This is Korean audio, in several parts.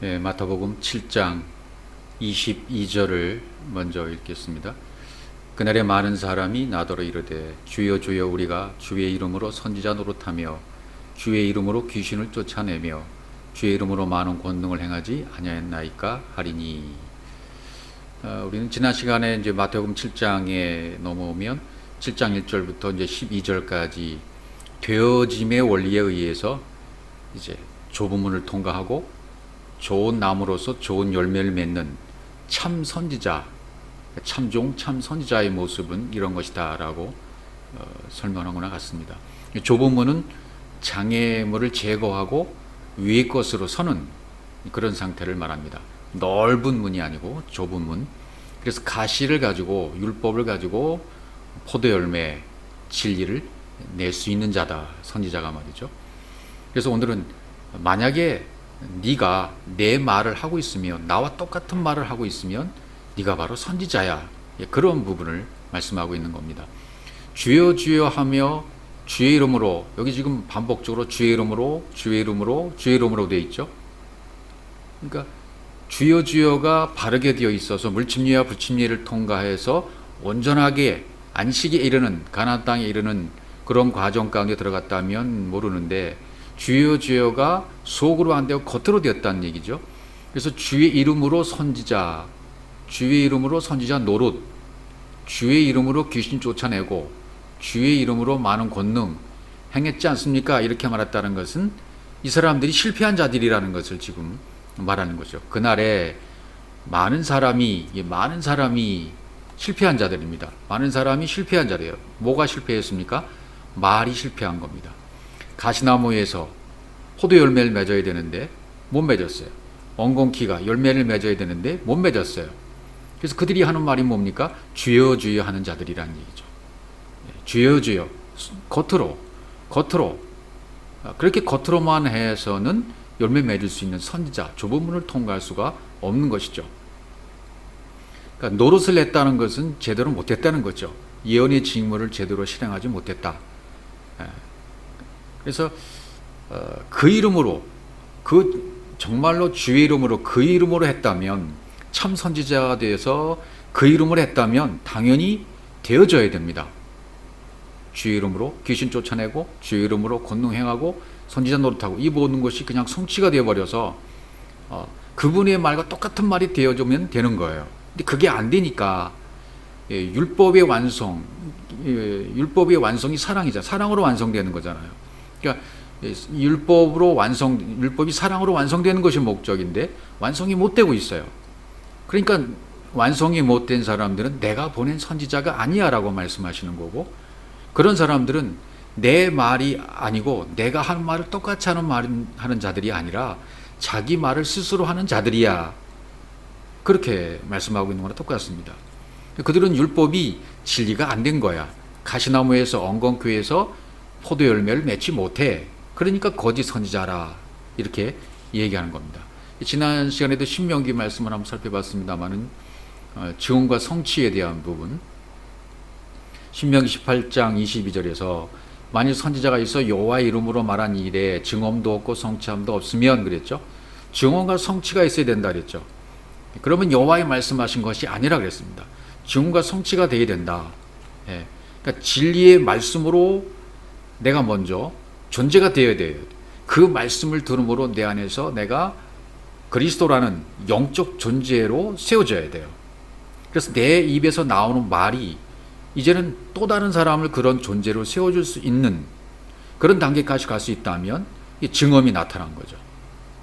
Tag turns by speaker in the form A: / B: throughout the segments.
A: 마태복음 7장 22절을 먼저 읽겠습니다. 그날에 많은 사람이 나더러 이르되 주여 주여 우리가 주의 이름으로 선지자 노릇하며 주의 이름으로 귀신을 쫓아내며 주의 이름으로 많은 권능을 행하지 아니하였나이까 하리니. 우리는 지난 시간에 이제 마태복음 7장에 넘어오면 7장 1절부터 이제 12절까지 되어짐의 원리에 의해서 이제 좁은 문을 통과하고 좋은 나무로서 좋은 열매를 맺는 참 선지자, 참종, 참 선지자의 모습은 이런 것이다라고 설명하거나 같습니다. 좁은 문은 장애물을 제거하고 위의 것으로 서는 그런 상태를 말합니다. 넓은 문이 아니고 좁은 문. 그래서 가시를 가지고 율법을 가지고 포도 열매, 진리를 낼 수 있는 자다, 선지자가 말이죠. 그래서 오늘은 만약에 네가 내 말을 하고 있으면, 나와 똑같은 말을 하고 있으면 네가 바로 선지자야, 그런 부분을 말씀하고 있는 겁니다. 주여 주여 하며 주의 이름으로, 여기 지금 반복적으로 주의 이름으로 주의 이름으로 주의 이름으로 되어 있죠. 그러니까 주여 주여가 바르게 되어 있어서 물침례와 불침례를 통과해서 온전하게 안식에 이르는, 가나안 땅에 이르는 그런 과정 가운데 들어갔다면 모르는데, 주여 주여가 속으로 안 되고 겉으로 되었다는 얘기죠. 그래서 주의 이름으로 선지자, 주의 이름으로 선지자 노릇, 주의 이름으로 귀신 쫓아내고 주의 이름으로 많은 권능 행했지 않습니까? 이렇게 말했다는 것은 이 사람들이 실패한 자들이라는 것을 지금 말하는 거죠. 그날에 많은 사람이 실패한 자들입니다. 많은 사람이 실패한 자래요. 뭐가 실패했습니까? 말이 실패한 겁니다. 가시나무에서 포도 열매를 맺어야 되는데 못 맺었어요. 엉겅퀴가 열매를 맺어야 되는데 못 맺었어요. 그래서 그들이 하는 말이 뭡니까? 주여 주여 하는 자들이라는 얘기죠. 주여 주여, 겉으로 그렇게 겉으로만 해서는 열매 맺을 수 있는 선지자, 좁은 문을 통과할 수가 없는 것이죠. 그러니까 노릇을 했다는 것은 제대로 못했다는 거죠. 예언의 직무를 제대로 실행하지 못했다. 그래서 그 이름으로, 정말로 주의 이름으로, 그 이름으로 했다면, 참 선지자가 되어서 그 이름으로 했다면 당연히 되어져야 됩니다. 주의 이름으로 귀신 쫓아내고 주의 이름으로 권능 행하고 선지자 노릇하고, 이 모든 것이 그냥 성취가 되어버려서 그분의 말과 똑같은 말이 되어지면 되는 거예요. 근데 그게 안 되니까 율법의 완성이 사랑이죠. 사랑으로 완성되는 거잖아요. 그러니까 율법이 사랑으로 완성되는 것이 목적인데 완성이 못 되고 있어요. 그러니까 완성이 못 된 사람들은 내가 보낸 선지자가 아니야 라고 말씀하시는 거고, 그런 사람들은 내 말이 아니고 내가 하는 말을 똑같이 하는 자들이 아니라 자기 말을 스스로 하는 자들이야, 그렇게 말씀하고 있는 거랑 똑같습니다. 그들은 율법이 진리가 안 된 거야. 가시나무에서, 엉겅퀴에서 포도 열매를 맺지 못해. 그러니까 거짓 선지자라, 이렇게 얘기하는 겁니다. 지난 시간에도 신명기 말씀을 한번 살펴봤습니다만은 증언과 성취에 대한 부분, 신명기 18장 22절에서 만일 선지자가 있어 여호와의 이름으로 말한 일에 증언도 없고 성취함도 없으면, 그랬죠. 증언과 성취가 있어야 된다 그랬죠. 그러면 여호와의 말씀하신 것이 아니라 그랬습니다. 증언과 성취가 되어야 된다. 그러니까 진리의 말씀으로 내가 먼저 존재가 되어야 돼요. 그 말씀을 들음으로 내 안에서 내가 그리스도라는 영적 존재로 세워져야 돼요. 그래서 내 입에서 나오는 말이 이제는 또 다른 사람을 그런 존재로 세워줄 수 있는 그런 단계까지 갈 수 있다면 이 증언이 나타난 거죠.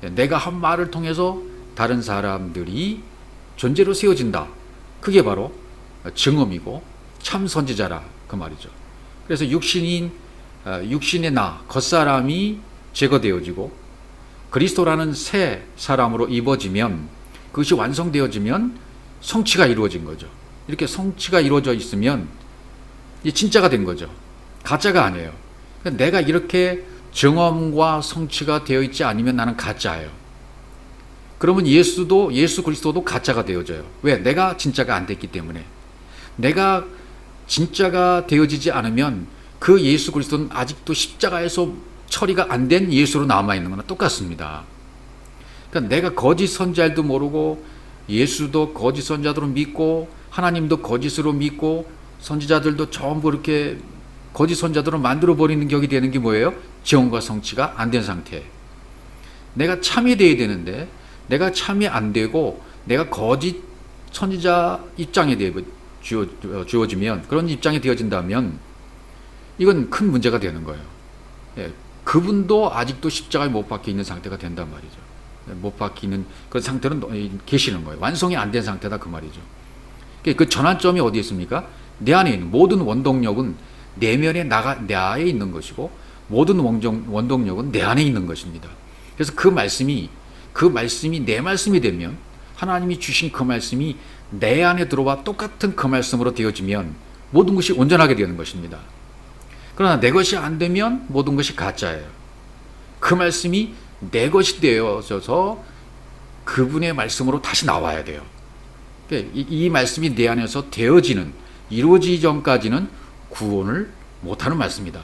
A: 내가 한 말을 통해서 다른 사람들이 존재로 세워진다. 그게 바로 증언이고 참 선지자라, 그 말이죠. 그래서 육신의 나, 겉사람이 제거되어지고 그리스도라는 새 사람으로 입어지면, 그것이 완성되어지면 성취가 이루어진 거죠. 이렇게 성취가 이루어져 있으면 이제 진짜가 된 거죠. 가짜가 아니에요. 내가 이렇게 증언과 성취가 되어 있지 않으면 나는 가짜예요. 그러면 예수 그리스도도 가짜가 되어져요. 왜? 내가 진짜가 안 됐기 때문에. 내가 진짜가 되어지지 않으면 그 예수 그리스도는 아직도 십자가에서 처리가 안 된 예수로 남아있는 거나 똑같습니다. 그러니까 내가 거짓 선지자도 모르고 예수도 거짓 선지자로 믿고 하나님도 거짓으로 믿고 선지자들도 전부 이렇게 거짓 선지자들로 만들어 버리는 격이 되는 게 뭐예요? 지원과 성취가 안 된 상태. 내가 참이 돼야 되는데 내가 참이 안 되고 내가 거짓 선지자 입장에 대해 주어지면, 그런 입장이 되어진다면 이건 큰 문제가 되는 거예요. 예, 그분도 아직도 십자가에 못 박혀 있는 상태가 된단 말이죠. 못 박히는 그 상태는 계시는 거예요. 완성이 안 된 상태다 그 말이죠. 그 전환점이 어디에 있습니까? 내 안에 있는 모든 원동력은 내면에 나에 있는 것이고 모든 원동력은 내 안에 있는 것입니다. 그래서 그 말씀이 내 말씀이 되면, 하나님이 주신 그 말씀이 내 안에 들어와 똑같은 그 말씀으로 되어지면 모든 것이 온전하게 되는 것입니다. 그러나 내 것이 안 되면 모든 것이 가짜예요. 그 말씀이 내 것이 되어져서 그분의 말씀으로 다시 나와야 돼요. 이 말씀이 내 안에서 이루어지기 전까지는 구원을 못하는 말씀이다.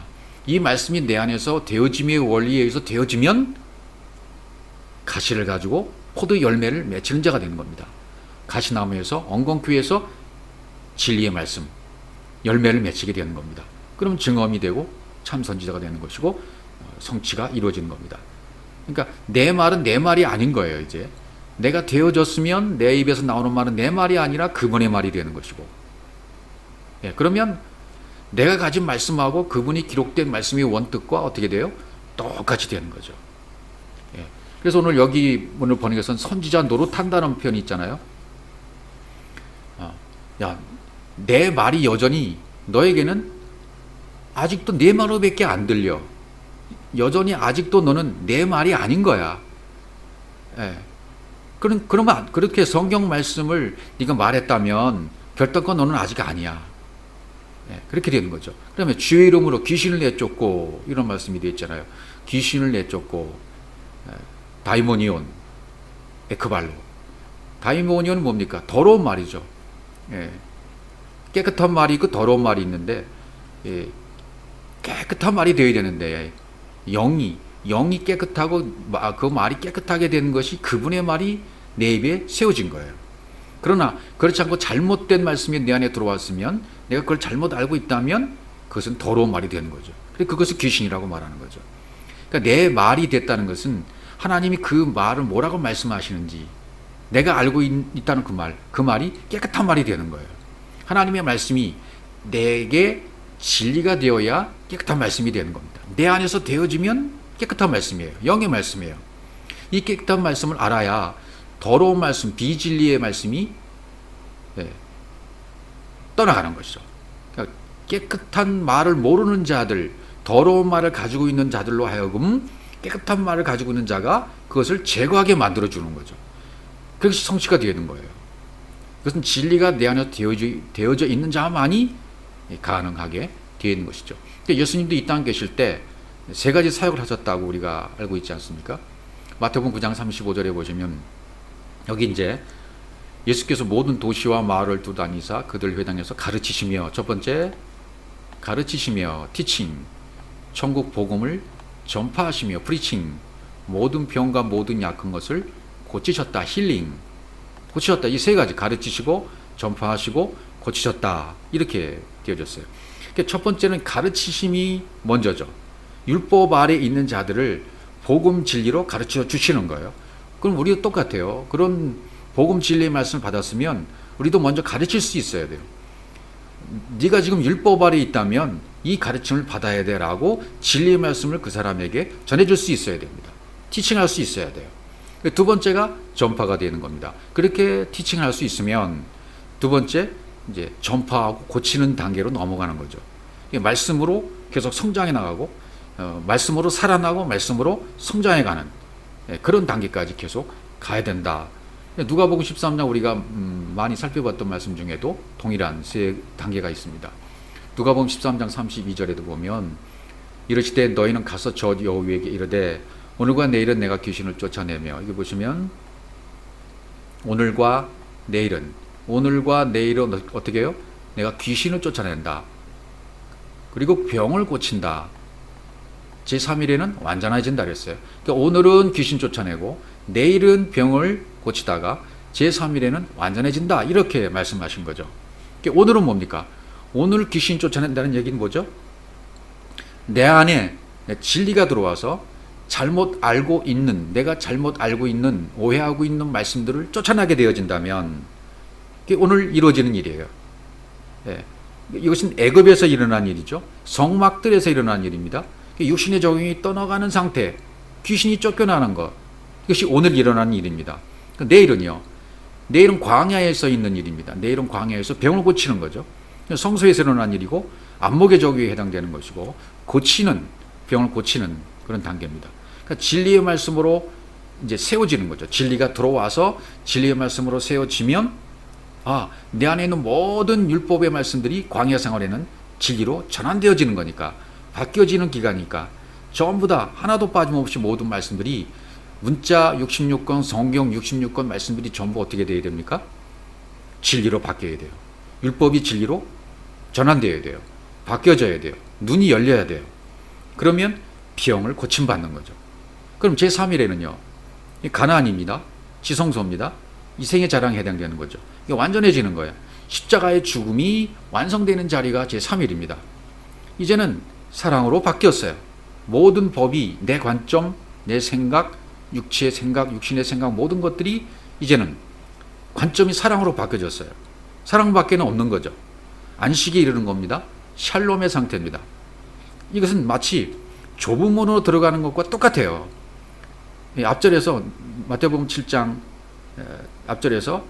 A: 이 말씀이 내 안에서 되어짐의 원리에 의해서 되어지면 가시를 가지고 포도 열매를 맺히는 자가 되는 겁니다. 가시나무에서, 엉겅퀴에서 진리의 말씀, 열매를 맺히게 되는 겁니다. 그럼 증언이 되고 참 선지자가 되는 것이고 성취가 이루어지는 겁니다. 그러니까 내 말은 내 말이 아닌 거예요. 이제 내가 되어졌으면 내 입에서 나오는 말은 내 말이 아니라 그분의 말이 되는 것이고, 예, 그러면 내가 가진 말씀하고 그분이 기록된 말씀의 원뜻과 어떻게 돼요? 똑같이 되는 거죠. 예, 그래서 오늘 번역에서는 선지자 노릇한다는 표현이 있잖아요. 내 말이 여전히 너에게는 아직도 내 말로밖에 안 들려. 여전히 아직도 너는 내 말이 아닌 거야. 예. 그러면 그렇게 성경 말씀을 네가 말했다면 결단권 너는 아직 아니야. 예, 그렇게 되는 거죠. 그다음에 주의 이름으로 귀신을 내쫓고, 이런 말씀이 되어 있잖아요. 귀신을 내쫓고, 다이모니온, 에크발로. 다이모니온은 뭡니까? 더러운 말이죠. 예, 깨끗한 말이 있고 더러운 말이 있는데, 예, 깨끗한 말이 되어야 되는데 영이 깨끗하고 그 말이 깨끗하게 되는 것이 그분의 말이 내 입에 세워진 거예요. 그러나 그렇지 않고 잘못된 말씀이 내 안에 들어왔으면, 내가 그걸 잘못 알고 있다면 그것은 더러운 말이 되는 거죠. 그것을 귀신이라고 말하는 거죠. 그러니까 내 말이 됐다는 것은 하나님이 그 말을 뭐라고 말씀하시는지 내가 알고 있다는 그 말이 깨끗한 말이 되는 거예요. 하나님의 말씀이 내게 진리가 되어야 깨끗한 말씀이 되는 겁니다. 내 안에서 되어지면 깨끗한 말씀이에요. 영의 말씀이에요. 이 깨끗한 말씀을 알아야 더러운 말씀, 비진리의 말씀이 떠나가는 것이죠. 그러니까 깨끗한 말을 모르는 자들, 더러운 말을 가지고 있는 자들로 하여금 깨끗한 말을 가지고 있는 자가 그것을 제거하게 만들어주는 거죠. 그것이 성취가 되는 거예요. 그것은 진리가 내 안에 되어져 있는 자만이 가능하게 되어 있는 것이죠. 예수님도 이 땅에 계실 때 세 가지 사역을 하셨다고 우리가 알고 있지 않습니까? 마태복음 9장 35절에 보시면, 여기 이제 예수께서 모든 도시와 마을을 두다니사 그들 회당에서 가르치시며, 첫 번째 가르치시며, 티칭, 천국 복음을 전파하시며, 프리칭, 모든 병과 모든 약한 것을 고치셨다, 힐링, 고치셨다. 이 세 가지, 가르치시고 전파하시고 고치셨다, 이렇게 되어졌어요. 첫 번째는 가르치심이 먼저죠. 율법 아래 있는 자들을 복음 진리로 가르쳐 주시는 거예요. 그럼 우리도 똑같아요. 그런 복음 진리의 말씀을 받았으면 우리도 먼저 가르칠 수 있어야 돼요. 네가 지금 율법 아래 있다면 이 가르침을 받아야 돼라고 진리의 말씀을 그 사람에게 전해줄 수 있어야 됩니다. 티칭할 수 있어야 돼요. 두 번째가 전파가 되는 겁니다. 그렇게 티칭할 수 있으면 두 번째 이제 전파하고 고치는 단계로 넘어가는 거죠. 말씀으로 계속 성장해 나가고, 말씀으로 살아나고 말씀으로 성장해가는 그런 단계까지 계속 가야 된다. 누가복음 13장 우리가 많이 살펴봤던 말씀 중에도 동일한 세 단계가 있습니다. 누가복음 13장 32절에도 보면, 이르시되 너희는 가서 저 여우에게 이르되 오늘과 내일은 내가 귀신을 쫓아내며, 이거 보시면 오늘과 내일은 어떻게 해요? 내가 귀신을 쫓아낸다. 그리고 병을 고친다. 제3일에는 완전해진다 그랬어요. 그러니까 오늘은 귀신 쫓아내고 내일은 병을 고치다가 제3일에는 완전해진다. 이렇게 말씀하신 거죠. 오늘은 뭡니까? 오늘 귀신 쫓아낸다는 얘기는 뭐죠? 내 안에 진리가 들어와서 내가 잘못 알고 있는, 오해하고 있는 말씀들을 쫓아나게 되어진다면 그게 오늘 이루어지는 일이에요. 예. 이것은 애굽에서 일어난 일이죠. 성막들에서 일어난 일입니다. 육신의 적용이 떠나가는 상태, 귀신이 쫓겨나는 것, 이것이 오늘 일어난 일입니다. 내일은요. 내일은 광야에서 있는 일입니다. 내일은 광야에서 병을 고치는 거죠. 성소에서 일어난 일이고 안목의 적용에 해당되는 것이고 병을 고치는 그런 단계입니다. 그러니까 진리의 말씀으로 이제 세워지는 거죠. 진리가 들어와서 진리의 말씀으로 세워지면 내 안에 있는 모든 율법의 말씀들이 광야 생활에는 진리로 전환되어지는 거니까, 바뀌어지는 기간이니까 전부 다 하나도 빠짐없이 모든 말씀들이 문자 66권, 성경 66권 말씀들이 전부 어떻게 되어야 됩니까? 진리로 바뀌어야 돼요. 율법이 진리로 전환되어야 돼요. 바뀌어져야 돼요. 눈이 열려야 돼요. 그러면 병을 고침받는 거죠. 그럼 제3일에는요. 가나안입니다. 지성소입니다. 이생의 자랑에 해당되는 거죠. 이게 완전해지는 거예요. 십자가의 죽음이 완성되는 자리가 제3일입니다. 이제는 사랑으로 바뀌었어요. 모든 법이 내 관점, 내 생각, 육체의 생각, 육신의 생각 모든 것들이 이제는 관점이 사랑으로 바뀌어졌어요. 사랑밖에는 없는 거죠. 안식에 이르는 겁니다. 샬롬의 상태입니다. 이것은 마치 좁은 문으로 들어가는 것과 똑같아요. 앞절에서 마태복음 7장 앞절에서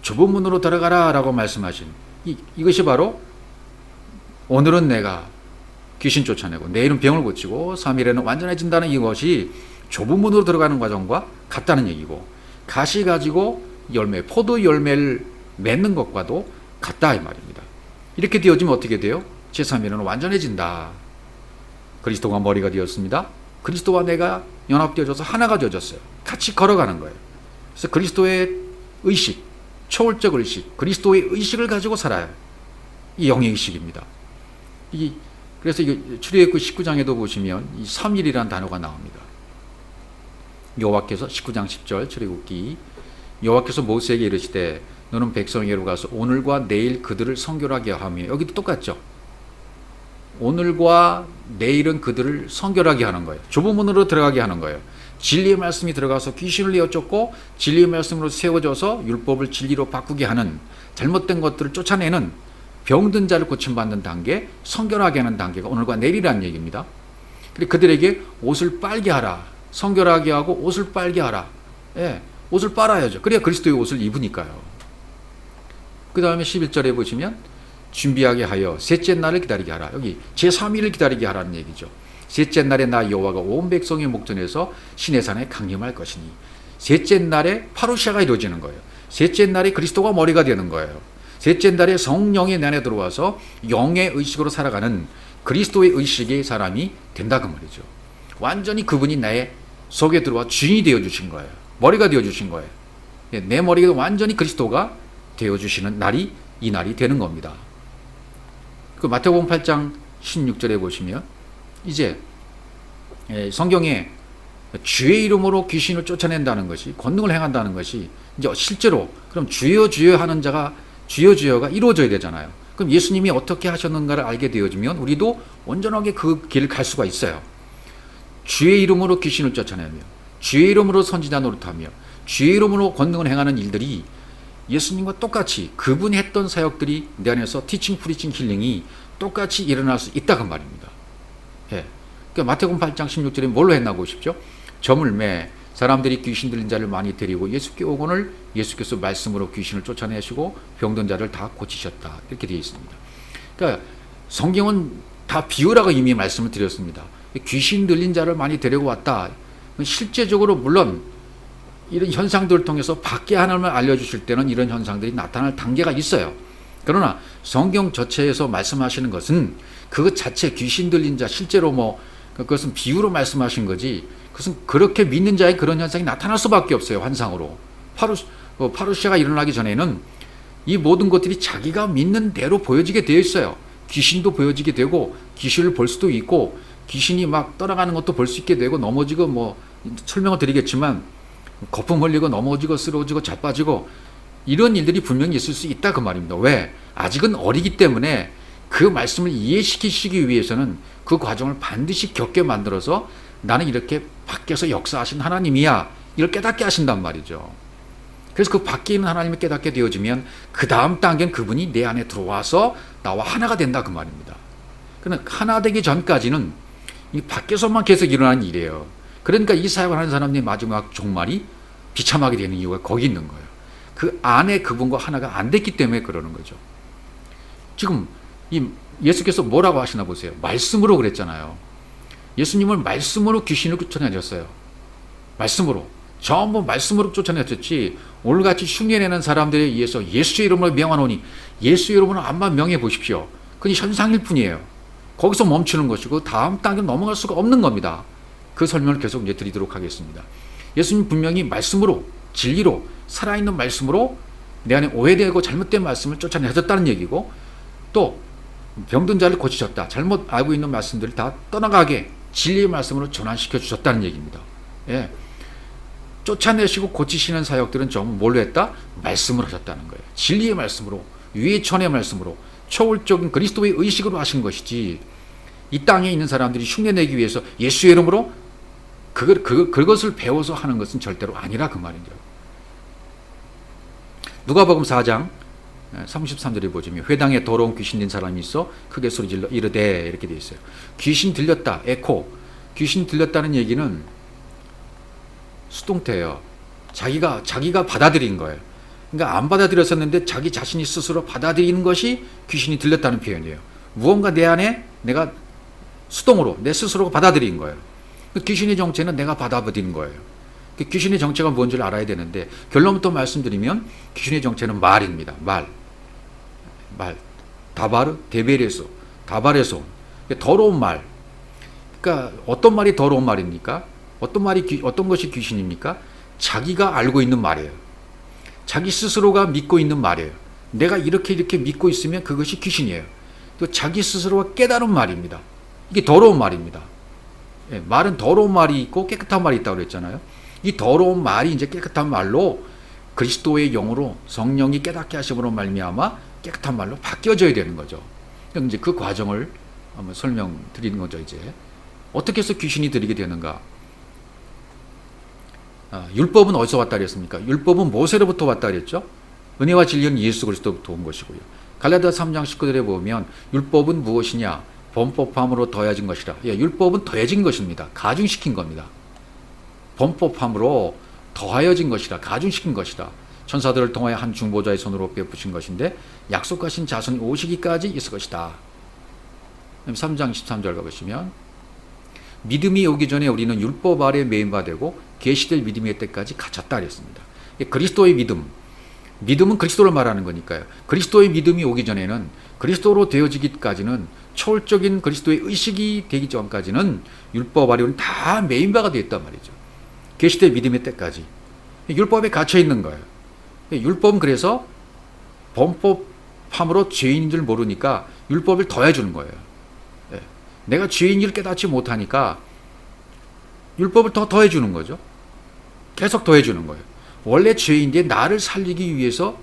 A: 좁은 문으로 들어가라 라고 말씀하신 이것이 바로 오늘은 내가 귀신 쫓아내고 내일은 병을 고치고 3일에는 완전해진다는 이것이 좁은 문으로 들어가는 과정과 같다는 얘기고, 가시 가지고 포도 열매를 맺는 것과도 같다 이 말입니다. 이렇게 되어지면 어떻게 돼요? 제3일은 완전해진다. 그리스도가 머리가 되었습니다. 그리스도와 내가 연합되어져서 하나가 되어졌어요. 같이 걸어가는 거예요. 그래서 그리스도의 의식, 초월적 의식, 그리스도의 의식을 가지고 살아요. 이 영의 의식입니다. 그래서 출애굽기 19장에도 보시면 이 3일이라는 단어가 나옵니다. 여호와께서 19장 10절 출애굽기 여호와께서 모세에게 이르시되 너는 백성에게로 가서 오늘과 내일 그들을 성결하게 하며, 여기도 똑같죠. 오늘과 내일은 그들을 성결하게 하는 거예요. 좁은 문으로 들어가게 하는 거예요. 진리의 말씀이 들어가서 귀신을 내어쫓고 진리의 말씀으로 세워져서 율법을 진리로 바꾸게 하는, 잘못된 것들을 쫓아내는, 병든 자를 고침받는 단계, 성결하게 하는 단계가 오늘과 내일이라는 얘기입니다. 그리고 그들에게 옷을 빨게 하라. 성결하게 하고 옷을 빨게 하라. 예, 옷을 빨아야죠. 그래야 그리스도의 옷을 입으니까요. 그 다음에 11절에 보시면 준비하게 하여 셋째 날을 기다리게 하라. 여기 제3일을 기다리게 하라는 얘기죠. 셋째 날에 나 여호와가 온 백성의 목전에서 시내 산에 강림할 것이니, 셋째 날에 파루시아가 이루어지는 거예요. 셋째 날에 그리스도가 머리가 되는 거예요. 셋째 날에 성령이 내 안에 들어와서 영의 의식으로 살아가는 그리스도의 의식의 사람이 된다 그 말이죠. 완전히 그분이 나의 속에 들어와 주인이 되어주신 거예요. 머리가 되어주신 거예요. 내 머리가 완전히 그리스도가 되어주시는 날이 이 날이 되는 겁니다. 그 마태복음 8장 16절에 보시면 이제 성경에 주의 이름으로 귀신을 쫓아낸다는 것이, 권능을 행한다는 것이 이제 실제로 그럼 주여 주여 하는 자가 주여 주여가 이루어져야 되잖아요. 그럼 예수님이 어떻게 하셨는가를 알게 되어지면 우리도 온전하게 그 길을 갈 수가 있어요. 주의 이름으로 귀신을 쫓아내며, 주의 이름으로 선지자 노릇하며, 주의 이름으로 권능을 행하는 일들이 예수님과 똑같이 그분이 했던 사역들이 내 안에서 티칭, 프리칭, 힐링이 똑같이 일어날 수 있다 그 말입니다. 예. 그러니까 마태복음 8장 16절에 뭘로 했나 보십시오. 점을 매 사람들이 귀신 들린 자를 많이 데리고 예수께 오거늘 예수께서 말씀으로 귀신을 쫓아내시고 병든 자를 다 고치셨다. 이렇게 되어 있습니다. 그러니까 성경은 다 비유라고 이미 말씀을 드렸습니다. 귀신 들린 자를 많이 데리고 왔다. 실제적으로 물론 이런 현상들을 통해서 밖에 하나님을 알려주실 때는 이런 현상들이 나타날 단계가 있어요. 그러나 성경 전체에서 말씀하시는 것은 그것 자체 귀신 들린 자, 실제로 그것은 비유로 말씀하신 거지, 그것은 그렇게 믿는 자의 그런 현상이 나타날 수밖에 없어요. 환상으로. 파루시아가 일어나기 전에는 이 모든 것들이 자기가 믿는 대로 보여지게 되어 있어요. 귀신도 보여지게 되고 귀신을 볼 수도 있고 귀신이 막 떠나가는 것도 볼 수 있게 되고 넘어지고 설명을 드리겠지만 거품 흘리고 넘어지고 쓰러지고 자빠지고 이런 일들이 분명히 있을 수 있다 그 말입니다. 왜? 아직은 어리기 때문에 그 말씀을 이해시키시기 위해서는 그 과정을 반드시 겪게 만들어서 나는 이렇게 밖에서 역사하신 하나님이야, 이걸 깨닫게 하신단 말이죠. 그래서 그 밖에 있는 하나님을 깨닫게 되어지면 그 다음 단계는 그분이 내 안에 들어와서 나와 하나가 된다 그 말입니다. 그러나 하나 되기 전까지는 이 밖에서만 계속 일어나는 일이에요. 그러니까 이 사역을 하는 사람들이 마지막 종말이 비참하게 되는 이유가 거기 있는 거예요. 그 안에 그분과 하나가 안 됐기 때문에 그러는 거죠. 지금 이 예수께서 뭐라고 하시나 보세요. 말씀으로 그랬잖아요. 예수님을 말씀으로 귀신을 쫓아내셨어요. 말씀으로. 전부 말씀으로 쫓아내셨지 오늘같이 흉내내는 사람들에 의해서 예수의 이름으로 명하노니 예수의 이름으로 암만 명해 보십시오. 그건 현상일 뿐이에요. 거기서 멈추는 것이고 다음 단계로 넘어갈 수가 없는 겁니다. 그 설명을 계속 이제 드리도록 하겠습니다. 예수님 분명히 말씀으로, 진리로, 살아있는 말씀으로 내 안에 오해되고 잘못된 말씀을 쫓아내셨다는 얘기고, 또 병든 자를 고치셨다. 잘못 알고 있는 말씀들을 다 떠나가게 진리의 말씀으로 전환시켜 주셨다는 얘기입니다. 예. 쫓아내시고 고치시는 사역들은 전부 뭘로 했다? 말씀을 하셨다는 거예요. 진리의 말씀으로, 유의천의 말씀으로, 초월적인 그리스도의 의식으로 하신 것이지, 이 땅에 있는 사람들이 흉내내기 위해서 예수의 이름으로 그것을 배워서 하는 것은 절대로 아니라 그 말이죠. 누가복음 4장 33절에 보시면 회당에 더러운 귀신 든 사람이 있어 크게 소리질러 이르되, 이렇게 되어 있어요. 귀신 들렸다, 에코. 귀신 들렸다는 얘기는 수동태예요. 자기가 받아들인 거예요. 그러니까 안 받아들였었는데 자기 자신이 스스로 받아들이는 것이 귀신이 들렸다는 표현이에요. 무언가 내 안에 내가 수동으로 내 스스로가 받아들인 거예요. 귀신의 정체는 내가 받아들인 거예요. 귀신의 정체가 뭔지를 알아야 되는데, 결론부터 말씀드리면 귀신의 정체는 말입니다. 말. 다바르, 데베레소, 다바레소. 더러운 말. 그러니까 어떤 말이 더러운 말입니까? 어떤 것이 귀신입니까? 자기가 알고 있는 말이에요. 자기 스스로가 믿고 있는 말이에요. 내가 이렇게 믿고 있으면 그것이 귀신이에요. 또 자기 스스로가 깨달은 말입니다. 이게 더러운 말입니다. 예, 말은 더러운 말이 있고 깨끗한 말이 있다고 그랬잖아요. 이 더러운 말이 이제 깨끗한 말로 그리스도의 영으로 성령이 깨닫게 하심으로 말미암아 깨끗한 말로 바뀌어져야 되는 거죠. 그럼 이제 그 과정을 한번 설명드리는 거죠. 이제 어떻게 해서 귀신이 들리게 되는가? 율법은 어디서 왔다 그랬습니까? 율법은 모세로부터 왔다 그랬죠. 은혜와 진리는 예수 그리스도부터 온 것이고요. 갈라디아 3장 19절에 보면 율법은 무엇이냐? 범법함으로 더해진 것이라. 예, 율법은 더해진 것입니다. 가중시킨 겁니다. 범법함으로 더하여진 것이라, 가중시킨 것이라. 천사들을 통하여 한 중보자의 손으로 베푸신 것인데 약속하신 자손이 오시기까지 있을 것이다. 3장 13절 가보시면 믿음이 오기 전에 우리는 율법 아래 매인바 되고 계시될 믿음의 때까지 갇혔다 그랬습니다. 그리스도의 믿음은 그리스도를 말하는 거니까요. 그리스도의 믿음이 오기 전에는, 그리스도로 되어지기까지는, 초월적인 그리스도의 의식이 되기 전까지는 율법 아래는 다 매인바가 되었단 말이죠. 계시될 믿음의 때까지 율법에 갇혀 있는 거예요. 율법은 그래서 범법함으로 죄인인 줄 모르니까 율법을 더해주는 거예요. 내가 죄인을 깨닫지 못하니까 율법을 더 더해주는 거죠. 계속 더해주는 거예요. 원래 죄인인데 나를 살리기 위해서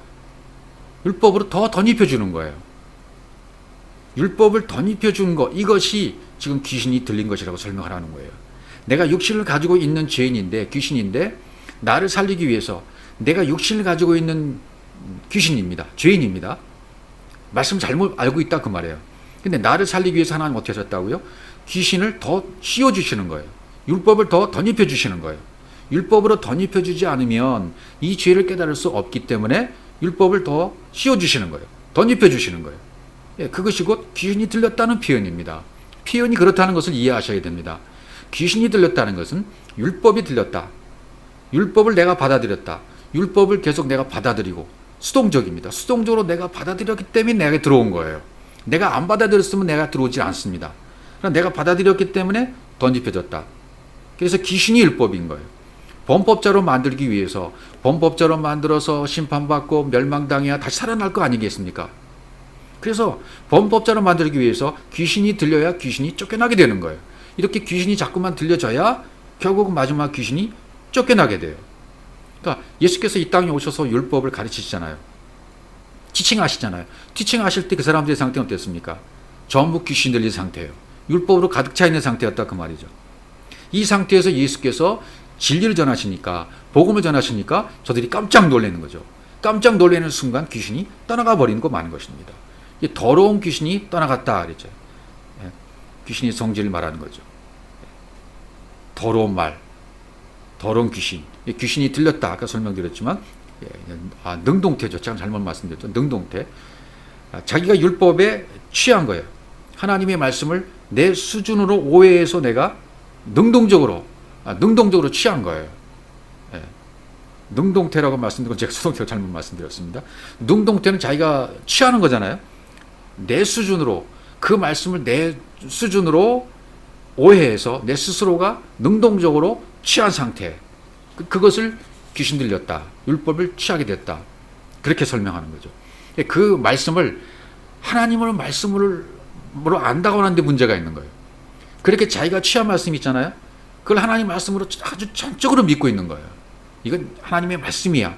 A: 율법으로 더 덧입혀주는 거예요. 율법을 덧입혀주는 것, 이것이 지금 귀신이 들린 것이라고 설명하라는 거예요. 내가 육신을 가지고 있는 죄인인데, 귀신인데 나를 살리기 위해서 내가 육신을 가지고 있는 귀신입니다. 죄인입니다. 말씀 잘못 알고 있다 그 말이에요. 근데 나를 살리기 위해서 하나님 어떻게 하셨다고요? 귀신을 더 씌워주시는 거예요. 율법을 더 덧입혀주시는 거예요. 율법으로 덧입혀주지 않으면 이 죄를 깨달을 수 없기 때문에 율법을 더 씌워주시는 거예요. 덧입혀주시는 거예요. 예, 그것이 곧 귀신이 들렸다는 표현입니다. 표현이 그렇다는 것을 이해하셔야 됩니다. 귀신이 들렸다는 것은 율법이 들렸다. 율법을 내가 받아들였다. 율법을 계속 내가 받아들이고, 수동적입니다. 수동적으로 내가 받아들였기 때문에 내가 들어온 거예요. 내가 안 받아들였으면 내가 들어오지 않습니다. 그러나 내가 받아들였기 때문에 덧입혀졌다. 그래서 귀신이 율법인 거예요. 범법자로 만들기 위해서, 범법자로 만들어서 심판받고 멸망당해야 다시 살아날 거 아니겠습니까? 그래서 범법자로 만들기 위해서 귀신이 들려야 귀신이 쫓겨나게 되는 거예요. 이렇게 귀신이 자꾸만 들려져야 결국은 마지막 귀신이 쫓겨나게 돼요. 그러니까 예수께서 이 땅에 오셔서 율법을 가르치시잖아요. 티칭하시잖아요. 티칭하실 때 그 사람들의 상태는 어땠습니까? 전부 귀신 들린 상태예요. 율법으로 가득 차 있는 상태였다 그 말이죠. 이 상태에서 예수께서 진리를 전하시니까, 복음을 전하시니까 저들이 깜짝 놀라는 거죠. 깜짝 놀라는 순간 귀신이 떠나가 버리는 거 많은 것입니다. 더러운 귀신이 떠나갔다 그랬죠. 귀신이 성질을 말하는 거죠. 더러운 말, 더러운 귀신. 귀신이 들렸다 아까 설명드렸지만 능동태죠. 제가 잘못 말씀드렸죠. 능동태. 자기가 율법에 취한 거예요. 하나님의 말씀을 내 수준으로 오해해서 내가 능동적으로 취한 거예요. 능동태라고 말씀드린 건 제가 수동태로 잘못 말씀드렸습니다. 능동태는 자기가 취하는 거잖아요. 내 수준으로, 그 말씀을 내 수준으로 오해해서 내 스스로가 능동적으로 취한 상태. 그것을 귀신 들렸다. 율법을 취하게 됐다. 그렇게 설명하는 거죠. 그 말씀을 하나님을 말씀으로 안다고 하는데 문제가 있는 거예요. 그렇게 자기가 취한 말씀 있잖아요. 그걸 하나님 말씀으로 아주 전적으로 믿고 있는 거예요. 이건 하나님의 말씀이야.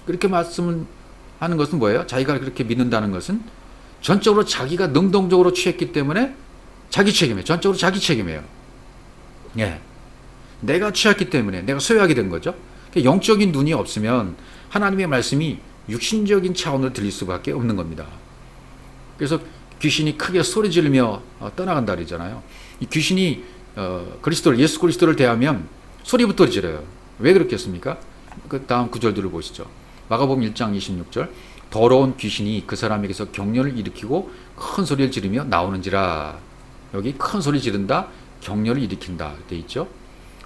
A: 그렇게 말씀하는 것은 뭐예요? 자기가 그렇게 믿는다는 것은 전적으로 자기가 능동적으로 취했기 때문에 자기 책임이에요. 전적으로 자기 책임이에요. 예. 내가 취했기 때문에 내가 소유하게 된 거죠. 영적인 눈이 없으면 하나님의 말씀이 육신적인 차원으로 들릴 수밖에 없는 겁니다. 그래서 귀신이 크게 소리 지르며 떠나간다 그러잖아요. 이 귀신이 예수 그리스도를 대하면 소리부터 지르요. 왜 그렇겠습니까? 그 다음 구절들을 보시죠. 마가복음 1장 26절. 더러운 귀신이 그 사람에게서 격려를 일으키고 큰 소리를 지르며 나오는지라. 여기 큰 소리 지른다, 격려를 일으킨다 돼 있죠.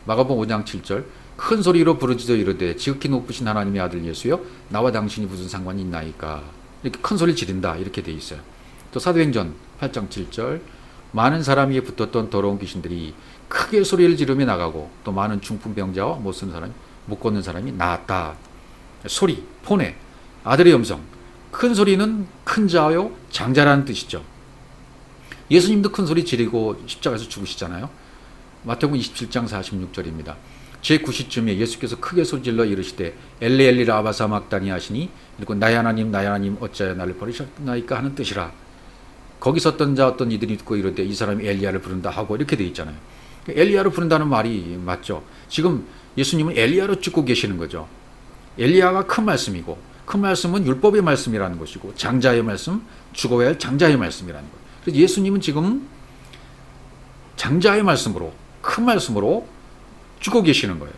A: 마가복음 5장 7절. 큰 소리로 부르짖어 이르되 지극히 높으신 하나님의 아들 예수여 나와 당신이 무슨 상관이 있나이까. 이렇게 큰 소리를 지른다 이렇게 돼 있어요. 또 사도행전 8장 7절. 많은 사람이 붙었던 더러운 귀신들이 크게 소리를 지르며 나가고 또 많은 중풍병자와 못 걷는 사람이 나았다. 소리, 폰에 아들의 음성. 큰 소리는 큰 자요 장자라는 뜻이죠. 예수님도 큰 소리 지르고 십자가에서 죽으시잖아요. 마태복음 27장 46절입니다. 제9시쯤에 예수께서 크게 소리질러 이르시되 엘리 엘리 라마 사막다니 하시니 그리고 나의 하나님 나의 하나님 어찌하여 나를 버리셨나이까 하는 뜻이라. 거기 섰던 자 어떤 이들이 듣고 이르되 이 사람이 엘리야를 부른다 하고 이렇게 돼 있잖아요. 엘리야를 부른다는 말이 맞죠. 지금 예수님은 엘리야로 찍고 계시는 거죠. 엘리야가 큰 말씀이고 큰 말씀은 율법의 말씀이라는 것이고 장자의 말씀, 죽어야 할 장자의 말씀이라는 것. 그래서 예수님은 지금 장자의 말씀으로 큰 말씀으로 죽고 계시는 거예요.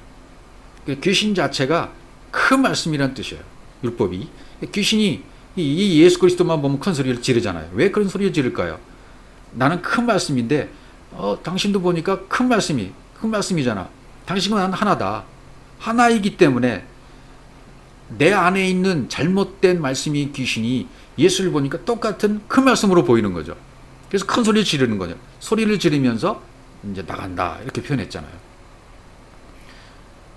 A: 귀신 자체가 큰 말씀이라는 뜻이에요. 율법이. 귀신이 이 예수 그리스도만 보면 큰 소리를 지르잖아요. 왜 그런 소리를 지를까요? 나는 큰 말씀인데 당신도 보니까 큰 말씀이잖아. 당신은 하나다. 하나이기 때문에 내 안에 있는 잘못된 말씀이 귀신이 예수를 보니까 똑같은 큰 말씀으로 보이는 거죠. 그래서 큰 소리를 지르는 거죠. 소리를 지르면서 이제 나간다 이렇게 표현했잖아요.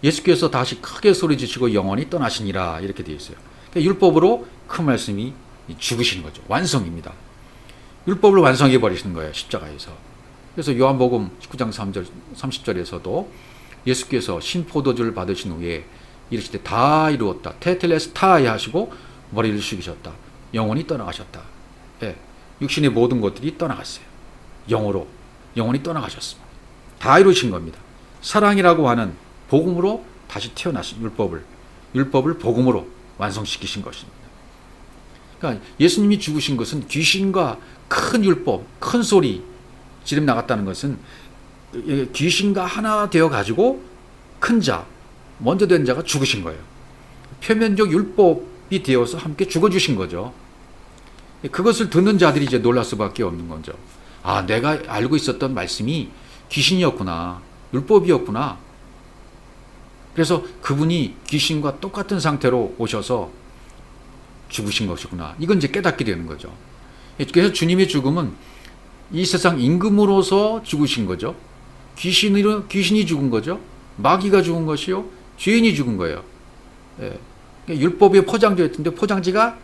A: 예수께서 다시 크게 소리지시고 영원히 떠나시니라 이렇게 되어 있어요. 그러니까 율법으로 큰 말씀이 죽으시는 거죠. 완성입니다. 율법을 완성해 버리시는 거예요. 십자가에서. 그래서 요한복음 19장 3절 30절에서도 예수께서 신포도주를 받으신 후에 이르시되 다 이루었다. 테텔레스타이 하시고 머리를 숙이셨다. 영원히 떠나가셨다. 예. 육신의 모든 것들이 떠나갔어요. 영으로 영원히 떠나가셨습니다. 다 이루신 겁니다. 사랑이라고 하는 복음으로 다시 태어나신 율법을 복음으로 완성시키신 것입니다. 그러니까 예수님이 죽으신 것은 귀신과 큰 율법, 큰 소리 지름 나갔다는 것은 귀신과 하나 되어 가지고 큰 자, 먼저 된 자가 죽으신 거예요. 표면적 율법이 되어서 함께 죽어주신 거죠. 그것을 듣는 자들이 이제 놀랄 수밖에 없는 거죠. 아, 내가 알고 있었던 말씀이 귀신이었구나, 율법이었구나. 그래서 그분이 귀신과 똑같은 상태로 오셔서 죽으신 것이구나. 이건 이제 깨닫게 되는 거죠. 그래서 주님의 죽음은 이 세상 임금으로서 죽으신 거죠. 귀신이 죽은 거죠. 마귀가 죽은 것이요. 죄인이 죽은 거예요. 예. 율법에 포장되었던데 포장지가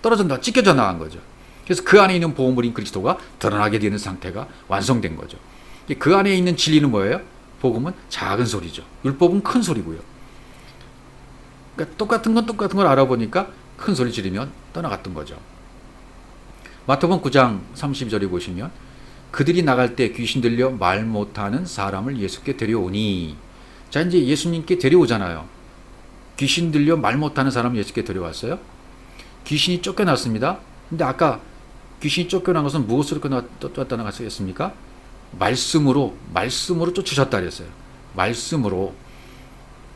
A: 떨어진다, 찢겨져 나간 거죠. 그래서 그 안에 있는 보물인 그리스도가 드러나게 되는 상태가 완성된 거죠. 그 안에 있는 진리는 뭐예요? 복음은 작은 소리죠. 율법은 큰 소리고요. 그러니까 똑같은 건 똑같은 걸 알아보니까 큰 소리 지르면 떠나갔던 거죠. 마태복음 9장 32절에 보시면 그들이 나갈 때 귀신 들려 말 못하는 사람을 예수께 데려오니, 자 이제 예수님께 데려오잖아요. 귀신 들려 말 못하는 사람을 예수께 데려왔어요. 귀신이 쫓겨났습니다. 근데 아까 귀신이 쫓겨난 것은 무엇으로 쫓겨났습니까? 말씀으로 쫓으셨다 그랬어요. 말씀으로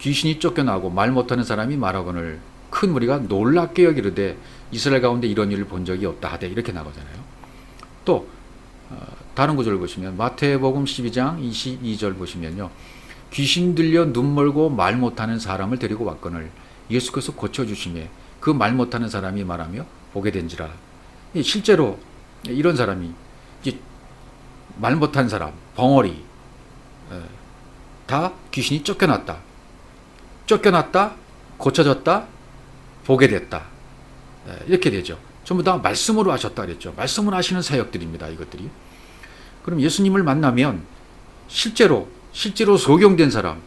A: 귀신이 쫓겨나고 말 못하는 사람이 말하거늘 큰 무리가 놀랍게 여기르되 이스라엘 가운데 이런 일을 본 적이 없다 하되, 이렇게 나오잖아요. 또 다른 구절을 보시면 마태복음 12장 22절 보시면요, 귀신 들려 눈 멀고 말 못하는 사람을 데리고 왔거늘 예수께서 고쳐주시매 그 말 못하는 사람이 말하며 보게 된지라. 실제로 이런 사람이 말 못하는 사람, 벙어리, 다 귀신이 쫓겨났다, 고쳐졌다, 보게 됐다, 이렇게 되죠. 전부 다 말씀으로 하셨다 그랬죠. 말씀으로 하시는 사역들입니다, 이것들이. 그럼 예수님을 만나면 실제로 소경된 사람,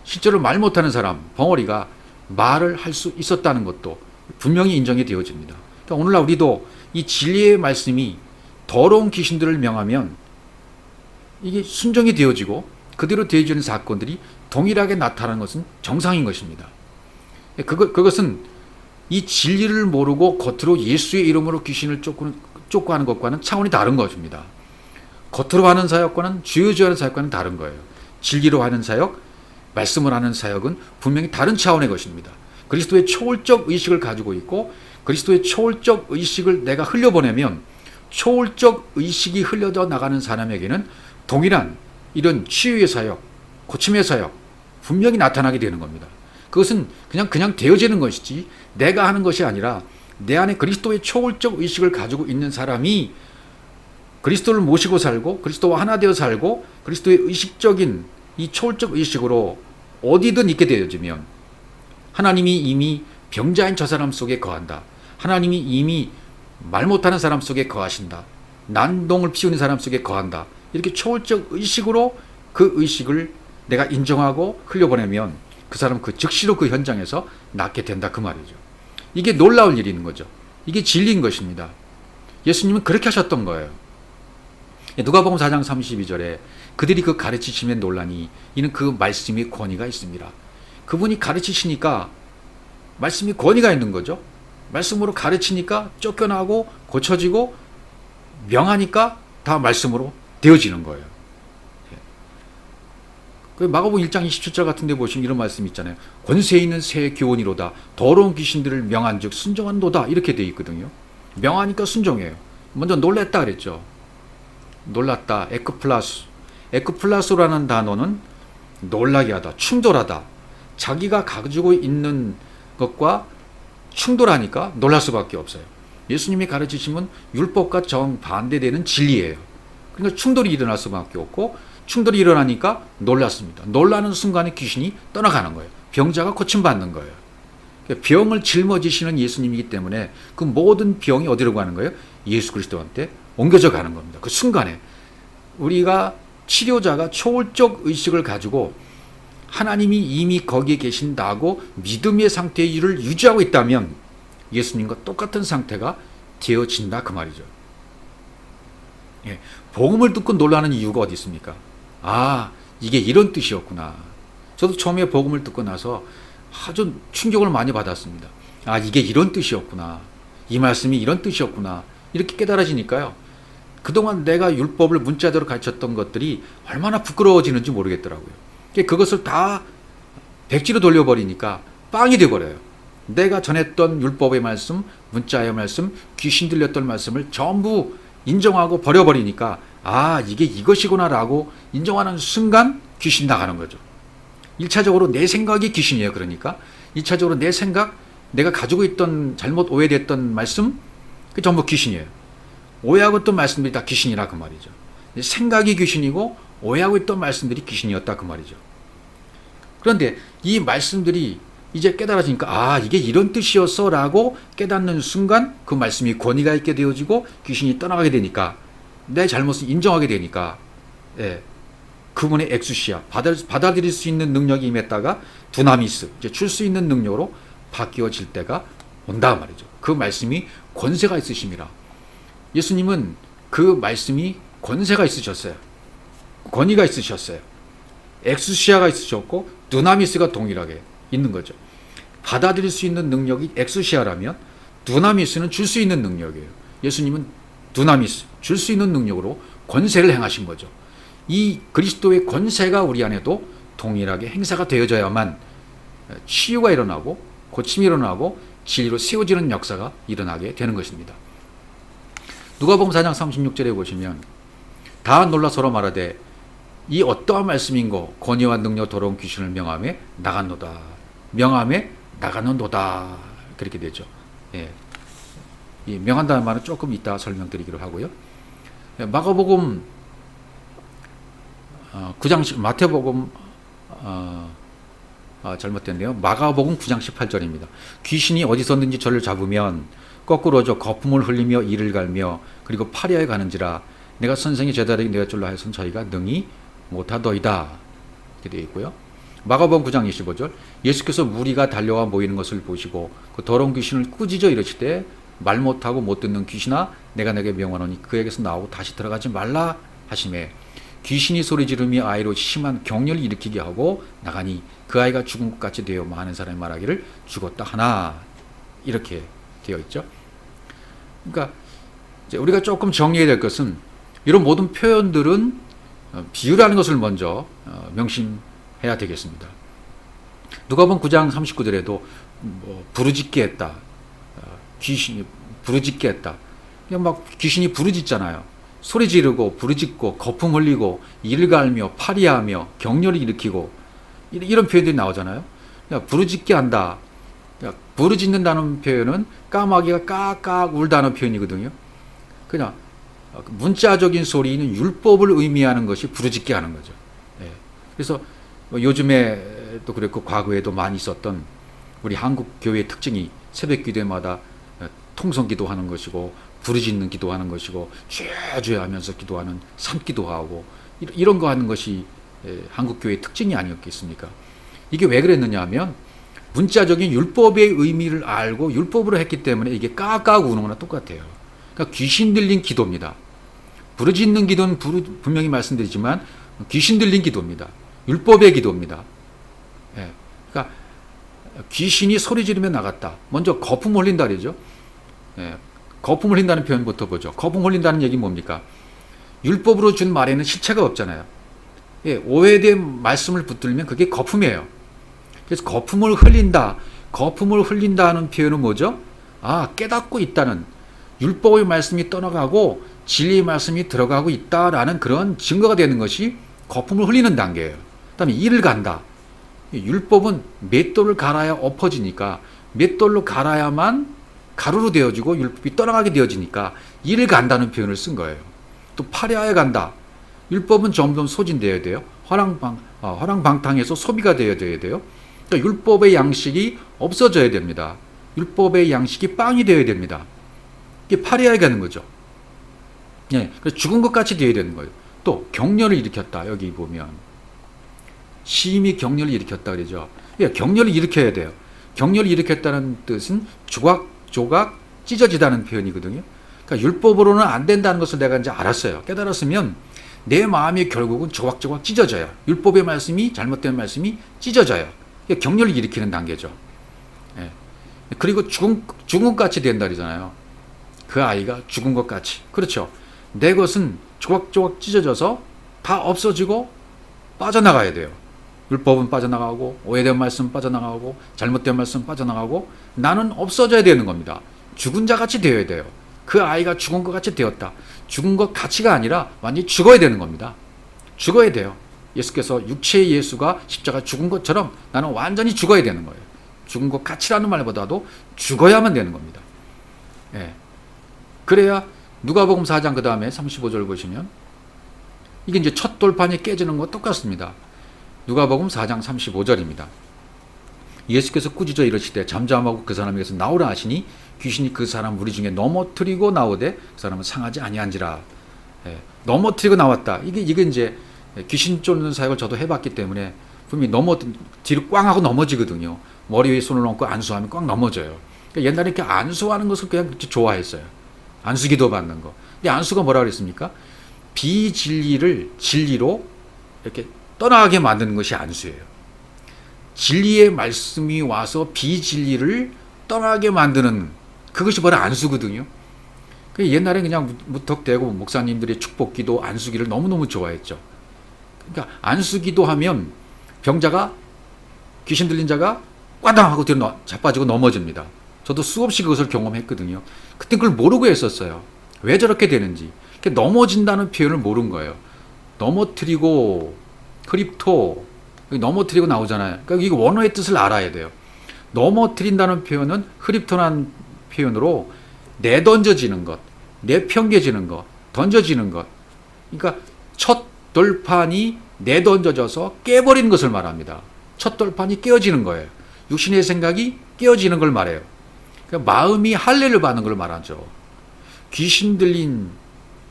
A: 실제로 말 못하는 사람, 벙어리가 말을 할 수 있었다는 것도 분명히 인정이 되어집니다. 그러니까 오늘날 우리도 이 진리의 말씀이 더러운 귀신들을 명하면 이게 순종이 되어지고 그대로 되어지는 사건들이 동일하게 나타나는 것은 정상인 것입니다. 그것은 이 진리를 모르고 겉으로 예수의 이름으로 귀신을 쫓고 하는 것과는 차원이 다른 것입니다. 겉으로 하는 사역과는 주여주여 하는 사역과는 다른 거예요. 진리로 하는 사역, 말씀을 하는 사역은 분명히 다른 차원의 것입니다. 그리스도의 초월적 의식을 가지고 있고, 그리스도의 초월적 의식을 내가 흘려보내면 초월적 의식이 흘려져 나가는 사람에게는 동일한 이런 치유의 사역, 고침의 사역 분명히 나타나게 되는 겁니다. 그것은 그냥 되어지는 것이지 내가 하는 것이 아니라 내 안에 그리스도의 초월적 의식을 가지고 있는 사람이 그리스도를 모시고 살고 그리스도와 하나 되어 살고 그리스도의 의식적인 이 초월적 의식으로 어디든 있게 되어지면 하나님이 이미 병자인 저 사람 속에 거한다. 하나님이 이미 말 못하는 사람 속에 거하신다. 난동을 피우는 사람 속에 거한다. 이렇게 초월적 의식으로 그 의식을 내가 인정하고 흘려보내면 그 사람은 즉시로 그 현장에서 낫게 된다, 그 말이죠. 이게 놀라운 일이 있는 거죠. 이게 진리인 것입니다. 예수님은 그렇게 하셨던 거예요. 누가복음 4장 32절에 그들이 그 가르치심에 놀라니 이는 그 말씀이 권위가 있습니다. 그분이 가르치시니까 말씀이 권위가 있는 거죠. 말씀으로 가르치니까 쫓겨나고 고쳐지고 명하니까 다 말씀으로 되어지는 거예요. 그 마가복음 1장 27절 같은 데 보시면 이런 말씀이 있잖아요. 권세 있는 새 교훈이로다 더러운 귀신들을 명한즉 순종한도다, 이렇게 되어 있거든요. 명하니까 순종해요. 먼저 놀랬다 그랬죠. 놀랐다, 에크플라스라는 단어는 놀라게 하다, 충돌하다, 자기가 가지고 있는 것과 충돌하니까 놀랄 수밖에 없어요. 예수님이 가르치심은 율법과 정반대되는 진리예요. 그러니까 충돌이 일어날 수밖에 없고, 충돌이 일어나니까 놀랐습니다. 놀라는 순간에 귀신이 떠나가는 거예요. 병자가 고침받는 거예요. 병을 짊어지시는 예수님이기 때문에 그 모든 병이 어디로 가는 거예요? 예수 그리스도한테 옮겨져 가는 겁니다. 그 순간에 우리가 치료자가 초월적 의식을 가지고 하나님이 이미 거기에 계신다고 믿음의 상태를 유지하고 있다면 예수님과 똑같은 상태가 되어진다, 그 말이죠. 예, 복음을 듣고 놀라는 이유가 어디 있습니까? 아, 이게 이런 뜻이었구나. 저도 처음에 복음을 듣고 나서 아주 충격을 많이 받았습니다. 아, 이게 이런 뜻이었구나. 이 말씀이 이런 뜻이었구나. 이렇게 깨달아지니까요, 그동안 내가 율법을 문자대로 가르쳤던 것들이 얼마나 부끄러워지는지 모르겠더라고요. 그것을 다 백지로 돌려버리니까 빵이 돼버려요. 내가 전했던 율법의 말씀, 문자의 말씀, 귀신 들렸던 말씀을 전부 인정하고 버려버리니까 아, 이게 이것이구나라고 인정하는 순간 귀신 나가는 거죠. 1차적으로 내 생각이 귀신이에요. 그러니까 2차적으로 내 생각, 내가 가지고 있던 잘못 오해됐던 말씀, 그 전부 귀신이에요. 오해하고 있던 말씀들이 다 귀신이라 그 말이죠. 생각이 귀신이고 오해하고 있던 말씀들이 귀신이었다 그 말이죠. 그런데 이 말씀들이 이제 깨달아지니까 아, 이게 이런 뜻이었어 라고 깨닫는 순간 그 말씀이 권위가 있게 되어지고 귀신이 떠나가게 되니까, 내 잘못을 인정하게 되니까, 예, 그분의 엑수시아 받아들일 수 있는 능력이 임했다가 두나미스, 이제 줄 수 있는 능력으로 바뀌어질 때가 온다 말이죠. 그 말씀이 권세가 있으심이라. 예수님은 그 말씀이 권세가 있으셨어요. 권위가 있으셨어요. 엑수시아가 있으셨고 두나미스가 동일하게 있는 거죠. 받아들일 수 있는 능력이 엑수시아라면 두나미스는 줄 수 있는 능력이에요. 예수님은 두나미스, 줄 수 있는 능력으로 권세를 행하신 거죠. 이 그리스도의 권세가 우리 안에도 동일하게 행사가 되어져야만 치유가 일어나고 고침이 일어나고 진리로 세워지는 역사가 일어나게 되는 것입니다. 누가복음 4장 36절에 보시면 다 놀라 서로 말하되 이 어떠한 말씀인고 권위와 능력 더러운 귀신을 명함에 나갔노다. 명함에 나가는도다. 그렇게 되죠. 예. 이 명한다는 말은 조금 이따 설명드리기로 하고요. 마가복음 9장 마태복음 잘못됐네요. 마가복음 9장 18절입니다. 귀신이 어디서든지 저를 잡으면 거꾸로 져 거품을 흘리며 이를 갈며 그리고 파리하에 가는지라 내가 선생이 제자들에게 내가 줄라 하여서는 저희가 능히 못하더이다. 이렇게 되어 있고요. 마가복음 9장 25절 예수께서 무리가 달려와 모이는 것을 보시고 그 더러운 귀신을 꾸짖어 이르시되 말 못하고 못 듣는 귀신아 내가 내게 명하노니 그에게서 나오고 다시 들어가지 말라 하시매 귀신이 소리 지르며 아이로 심한 격렬을 일으키게 하고 나가니 그 아이가 죽은 것 같이 되어 많은 사람이 말하기를 죽었다 하나 이렇게 되어 있죠. 그러니까 이제 우리가 조금 정리해야 될 것은 이런 모든 표현들은 비유라는 것을 먼저 명심해야 되겠습니다. 누가복음 9장 39절에도 부르짖게 했다. 귀신이 부르짖게 했다. 그냥 막 귀신이 부르짖잖아요. 소리 지르고 부르짖고 거품 흘리고 이를 갈며 파리하며 격렬히 일으키고 이런 표현들이 나오잖아요. 그냥 부르짖게 한다. 부르짖는다는 표현은 까마귀가 까깍 울다는 표현이거든요. 그냥 문자적인 소리는 율법을 의미하는 것이 부르짖게 하는 거죠. 예. 그래서 요즘에 또 그랬고 과거에도 많이 있었던 우리 한국 교회의 특징이 새벽 기도마다 통성 기도하는 것이고 부르짖는 기도하는 것이고 주여 하면서 기도하는 삼기도하고 이런 거 하는 것이 한국 교회의 특징이 아니었겠습니까? 이게 왜 그랬느냐 하면 문자적인 율법의 의미를 알고 율법으로 했기 때문에 이게 까까 우는 거나 똑같아요. 그러니까 귀신 들린 기도입니다. 부르짖는 기도는 분명히 말씀드리지만 귀신 들린 기도입니다. 율법의 기도입니다. 예. 그러니까 귀신이 소리 지르며 나갔다. 먼저 거품 흘린다 그러죠. 예. 거품 흘린다는 표현부터 보죠. 거품 흘린다는 얘기는 뭡니까? 율법으로 준 말에는 실체가 없잖아요. 예. 오해된 말씀을 붙들면 그게 거품이에요. 그래서 거품을 흘린다. 거품을 흘린다는 표현은 뭐죠? 깨닫고 있다는 율법의 말씀이 떠나가고 진리의 말씀이 들어가고 있다라는 그런 증거가 되는 것이 거품을 흘리는 단계예요. 그 다음에 이를 간다. 율법은 맷돌을 갈아야 엎어지니까 맷돌로 갈아야만 가루로 되어지고 율법이 떠나가게 되어지니까 이를 간다는 표현을 쓴 거예요. 또 파리하여 간다. 율법은 점점 소진되어야 돼요. 화랑방탕해서 소비가 되어야 돼요. 그러니까 율법의 양식이 없어져야 됩니다. 율법의 양식이 빵이 되어야 됩니다. 이게 파리하여 가는 거죠. 예, 그래서 죽은 것 같이 되어야 되는 거예요. 또 격렬을 일으켰다. 여기 보면 심히 격렬을 일으켰다 그러죠. 예, 격렬을 일으켜야 돼요. 격렬을 일으켰다는 뜻은 조각 찢어지다는 표현이거든요. 그러니까 율법으로는 안 된다는 것을 내가 이제 알았어요. 깨달았으면 내 마음이 결국은 조각조각 찢어져요. 율법의 말씀이 잘못된 말씀이 찢어져요. 이게 격렬을 일으키는 단계죠. 예. 그리고 죽은 것 같이 된다 그러잖아요. 그 아이가 죽은 것 같이. 그렇죠. 내 것은 조각조각 찢어져서 다 없어지고 빠져나가야 돼요. 율법은 빠져나가고 오해된 말씀 빠져나가고 잘못된 말씀 빠져나가고 나는 없어져야 되는 겁니다. 죽은 자 같이 되어야 돼요. 그 아이가 죽은 것 같이 되었다. 죽은 것 같이가 아니라 완전히 죽어야 되는 겁니다. 죽어야 돼요. 예수께서 육체의 예수가 십자가 죽은 것처럼 나는 완전히 죽어야 되는 거예요. 죽은 것 같이라는 말보다도 죽어야만 되는 겁니다. 예. 그래야 누가복음 4장 그 다음에 35절 보시면 이게 이제 첫 돌판이 깨지는 거 똑같습니다. 누가복음 4장 35절입니다. 예수께서 꾸짖어 이르시되 잠잠하고 그 사람에게서 나오라 하시니 귀신이 그 사람 무리 중에 넘어뜨리고 나오되 그 사람은 상하지 아니한지라. 예, 넘어뜨리고 나왔다. 이게 이제 귀신 쫓는 사역을 저도 해봤기 때문에 분명히 뒤로 꽝 하고 넘어지거든요. 머리 위에 손을 얹고 안수하면 꽝 넘어져요. 그러니까 옛날에 이렇게 안수하는 것을 그냥 좋아했어요. 안수기도 받는 거. 근데 안수가 뭐라 그랬습니까? 비진리를 진리로 이렇게 떠나게 만드는 것이 안수예요. 진리의 말씀이 와서 비진리를 떠나게 만드는 그것이 바로 안수거든요. 옛날에 그냥 무턱대고 목사님들의 축복기도 안수기를 너무너무 좋아했죠. 그러니까 안수기도 하면 병자가 귀신 들린 자가 꽈당 하고 뒤로 자빠지고 넘어집니다. 저도 수없이 그것을 경험했거든요. 그때 그걸 모르고 했었어요. 왜 저렇게 되는지. 넘어진다는 표현을 모른 거예요. 넘어뜨리고 크립토 넘어뜨리고 나오잖아요. 그러니까 이거 원어의 뜻을 알아야 돼요. 넘어뜨린다는 표현은 크립토라는 표현으로 내던져지는 것, 내평겨지는 것, 던져지는 것. 그러니까 첫 돌판이 내던져져서 깨버리는 것을 말합니다. 첫 돌판이 깨어지는 거예요. 육신의 생각이 깨어지는 걸 말해요. 그러니까 마음이 할례를 받는 걸 말하죠. 귀신 들린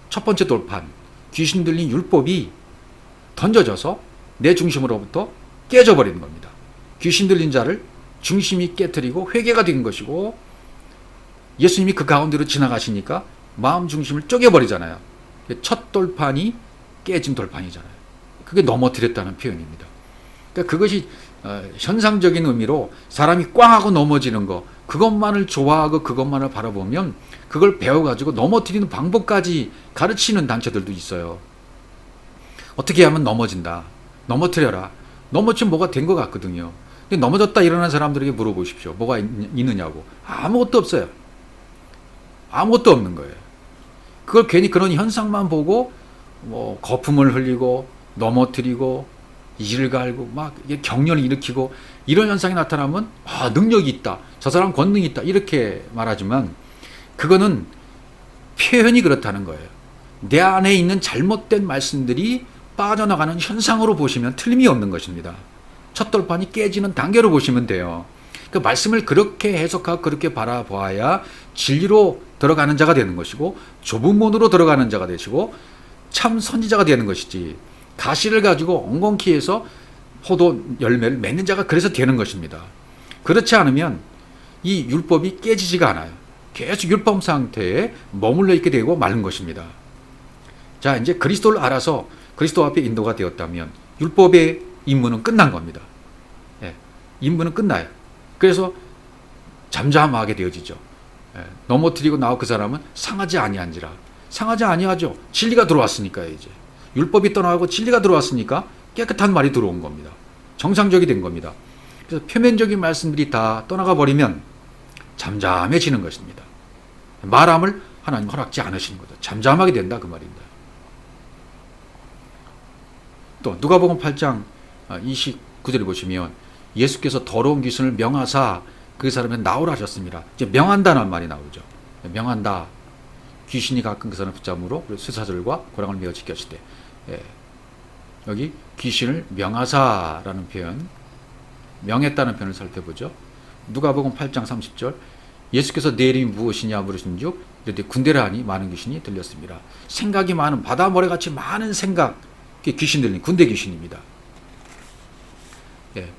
A: 첫 번째 돌판, 귀신 들린 율법이 던져져서 내 중심으로부터 깨져버리는 겁니다. 귀신 들린 자를 중심이 깨뜨리고 회개가 된 것이고 예수님이 그 가운데로 지나가시니까 마음 중심을 쪼개버리잖아요. 첫 돌판이 깨진 돌판이잖아요. 그게 넘어뜨렸다는 표현입니다. 그러니까 그것이 현상적인 의미로 사람이 꽝 하고 넘어지는 거 그것만을 좋아하고 그것만을 바라보면 그걸 배워가지고 넘어뜨리는 방법까지 가르치는 단체들도 있어요. 어떻게 하면 넘어진다. 넘어뜨려라. 넘어지면 뭐가 된 것 같거든요. 근데 넘어졌다 일어난 사람들에게 물어보십시오. 뭐가 있느냐고. 아무것도 없어요. 아무것도 없는 거예요. 그걸 괜히 그런 현상만 보고 뭐 거품을 흘리고 넘어뜨리고 이를 갈고 막 격렬히 일으키고 이런 현상이 나타나면 능력이 있다. 저 사람 권능이 있다. 이렇게 말하지만 그거는 표현이 그렇다는 거예요. 내 안에 있는 잘못된 말씀들이 빠져나가는 현상으로 보시면 틀림이 없는 것입니다. 첫 돌판이 깨지는 단계로 보시면 돼요. 그 말씀을 그렇게 해석하고 그렇게 바라봐야 진리로 들어가는 자가 되는 것이고 좁은 문으로 들어가는 자가 되시고 참 선지자가 되는 것이지 가시를 가지고 엉겅퀴 해서 포도 열매를 맺는 자가 그래서 되는 것입니다. 그렇지 않으면 이 율법이 깨지지가 않아요. 계속 율법 상태에 머물러 있게 되고 마는 것입니다. 자, 이제 그리스도를 알아서 그리스도 앞에 인도가 되었다면 율법의 임무는 끝난 겁니다. 예, 임무는 끝나요. 그래서 잠잠하게 되어지죠. 예, 넘어뜨리고 나와 그 사람은 상하지 아니한지라. 상하지 아니하죠. 진리가 들어왔으니까요. 이제 율법이 떠나고 진리가 들어왔으니까 깨끗한 말이 들어온 겁니다. 정상적이 된 겁니다. 그래서 표면적인 말씀들이 다 떠나가 버리면 잠잠해지는 것입니다. 말함을 하나님 허락지 않으시는 거죠. 잠잠하게 된다 그 말입니다. 또 누가복음 8장 29절에 보시면 예수께서 더러운 귀신을 명하사 그 사람을 나오라 하셨습니다. 이제 명한다는 말이 나오죠. 명한다. 귀신이 가끔 그 사람을 붙잡으로 쇠사슬과 고랑을 메어 지켰을 때 여기 귀신을 명하사라는 표현, 명했다는 표현을 살펴보죠. 누가복음 8장 30절 예수께서 내 이름이 무엇이냐 물으신즉 이르되 군대라 하니 많은 귀신이 들렸습니다. 생각이 많은 바다 모래같이 많은 생각 귀신 들린 군대 귀신입니다.